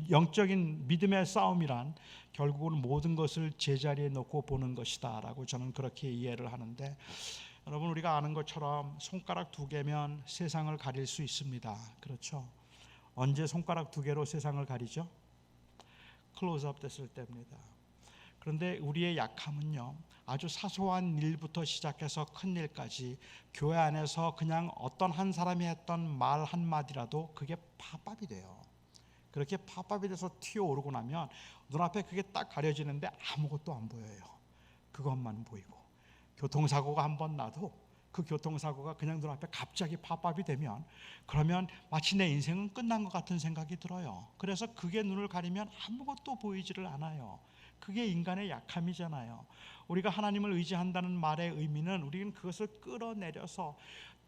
영적인 믿음의 싸움이란 결국은 모든 것을 제자리에 놓고 보는 것이다라고 저는 그렇게 이해를 하는데, 여러분 우리가 아는 것처럼 손가락 두 개면 세상을 가릴 수 있습니다. 그렇죠? 언제 손가락 두 개로 세상을 가리죠? 클로즈업 됐을 때입니다. 그런데 우리의 약함은요, 아주 사소한 일부터 시작해서 큰 일까지 교회 안에서 그냥 어떤 한 사람이 했던 말 한마디라도 그게 팝밥이 돼요. 그렇게 팝밥이 돼서 튀어오르고 나면 눈앞에 그게 딱 가려지는데 아무것도 안 보여요. 그것만 보이고, 교통사고가 한번 나도 그 교통사고가 그냥 눈앞에 갑자기 팝밥이 되면, 그러면 마치 내 인생은 끝난 것 같은 생각이 들어요. 그래서 그게 눈을 가리면 아무것도 보이지를 않아요. 그게 인간의 약함이잖아요. 우리가 하나님을 의지한다는 말의 의미는 우리는 그것을 끌어내려서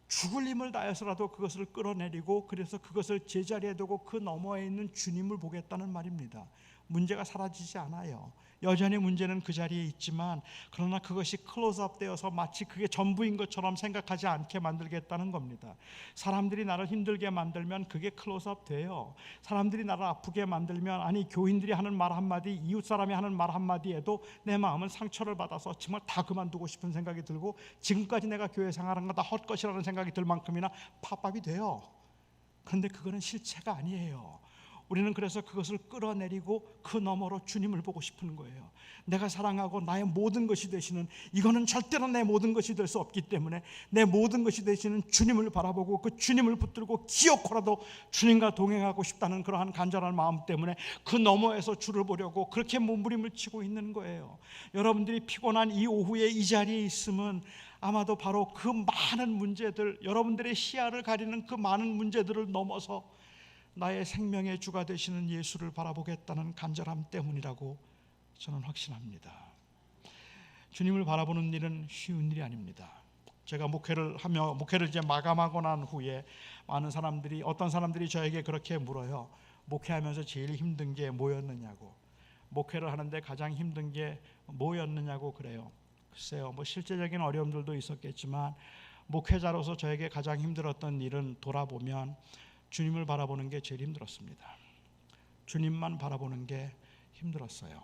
죽을 힘을 다해서라도 그것을 끌어내리고, 그래서 그것을 제자리에 두고 그 너머에 있는 주님을 보겠다는 말입니다. 문제가 사라지지 않아요. 여전히 문제는 그 자리에 있지만, 그러나 그것이 클로즈업 되어서 마치 그게 전부인 것처럼 생각하지 않게 만들겠다는 겁니다. 사람들이 나를 힘들게 만들면 그게 클로즈업 돼요. 사람들이 나를 아프게 만들면, 아니 교인들이 하는 말 한마디, 이웃 사람이 하는 말 한마디에도 내 마음은 상처를 받아서 정말 다 그만두고 싶은 생각이 들고, 지금까지 내가 교회 생활한 거 다 헛것이라는 생각이 들 만큼이나 팝업이 돼요. 그런데 그거는 실체가 아니에요. 우리는 그래서 그것을 끌어내리고 그 너머로 주님을 보고 싶은 거예요. 내가 사랑하고 나의 모든 것이 되시는, 이거는 절대로 내 모든 것이 될 수 없기 때문에 내 모든 것이 되시는 주님을 바라보고 그 주님을 붙들고 기어코라도 주님과 동행하고 싶다는 그러한 간절한 마음 때문에 그 너머에서 주를 보려고 그렇게 몸부림을 치고 있는 거예요. 여러분들이 피곤한 이 오후에 이 자리에 있으면 아마도 바로 그 많은 문제들, 여러분들의 시야를 가리는 그 많은 문제들을 넘어서 나의 생명의 주가 되시는 예수를 바라보겠다는 간절함 때문이라고 저는 확신합니다. 주님을 바라보는 일은 쉬운 일이 아닙니다. 제가 목회를 이제 마감하고 난 후에 어떤 사람들이 저에게 그렇게 물어요. 목회하면서 제일 힘든 게 뭐였느냐고, 목회를 하는데 가장 힘든 게 뭐였느냐고 그래요. 글쎄요, 실제적인 어려움들도 있었겠지만 목회자로서 저에게 가장 힘들었던 일은 돌아보면 주님을 바라보는 게 제일 힘들었습니다. 주님만 바라보는 게 힘들었어요.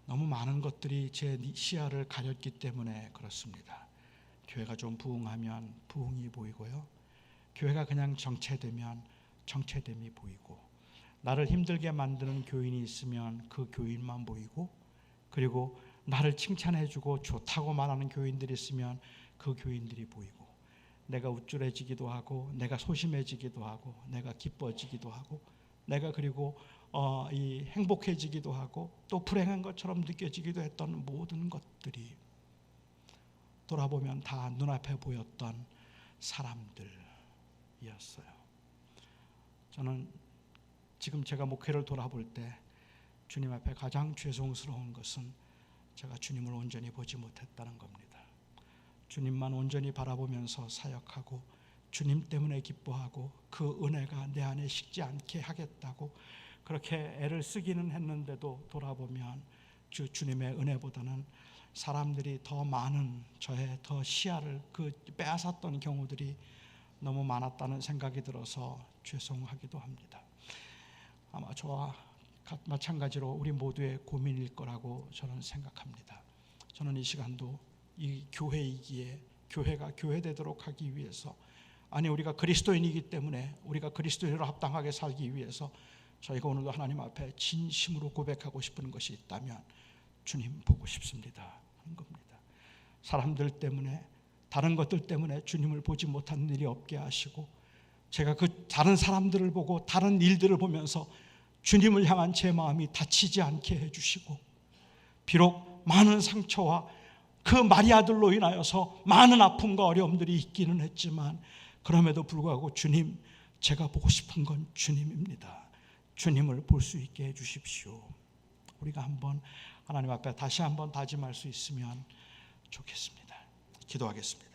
너무 많은 것들이 제 시야를 가렸기 때문에 그렇습니다. 교회가 좀 부흥하면 부흥이 보이고요, 교회가 그냥 정체되면 정체됨이 보이고, 나를 힘들게 만드는 교인이 있으면 그 교인만 보이고, 그리고 나를 칭찬해주고 좋다고 말하는 교인들이 있으면 그 교인들이 보이고, 내가 우쭐해지기도 하고, 내가 소심해지기도 하고, 내가 기뻐지기도 하고, 내가 그리고 행복해지기도 하고, 또 불행한 것처럼 느껴지기도 했던 모든 것들이 돌아보면 다 눈앞에 보였던 사람들이었어요. 저는 지금 제가 목회를 돌아볼 때 주님 앞에 가장 죄송스러운 것은 제가 주님을 온전히 보지 못했다는 겁니다. 주님만 온전히 바라보면서 사역하고 주님 때문에 기뻐하고 그 은혜가 내 안에 식지 않게 하겠다고 그렇게 애를 쓰기는 했는데도 돌아보면 주님의 은혜보다는 사람들이 더 많은 저의 더 시야를 빼앗았던 경우들이 너무 많았다는 생각이 들어서 죄송하기도 합니다. 아마 저와 마찬가지로 우리 모두의 고민일 거라고 저는 생각합니다. 저는 이 시간도 이 교회이기에 교회가 교회되도록 하기 위해서, 아니 우리가 그리스도인이기 때문에 우리가 그리스도인으로 합당하게 살기 위해서 저희가 오늘도 하나님 앞에 진심으로 고백하고 싶은 것이 있다면 주님 보고 싶습니다 하는 겁니다. 사람들 때문에, 다른 것들 때문에 주님을 보지 못하는 일이 없게 하시고, 제가 그 다른 사람들을 보고 다른 일들을 보면서 주님을 향한 제 마음이 다치지 않게 해주시고, 비록 많은 상처와 그 마리아들로 인하여서 많은 아픔과 어려움들이 있기는 했지만 그럼에도 불구하고 주님, 제가 보고 싶은 건 주님입니다. 주님을 볼 수 있게 해주십시오. 우리가 한번 하나님 앞에 다시 한번 다짐할 수 있으면 좋겠습니다. 기도하겠습니다.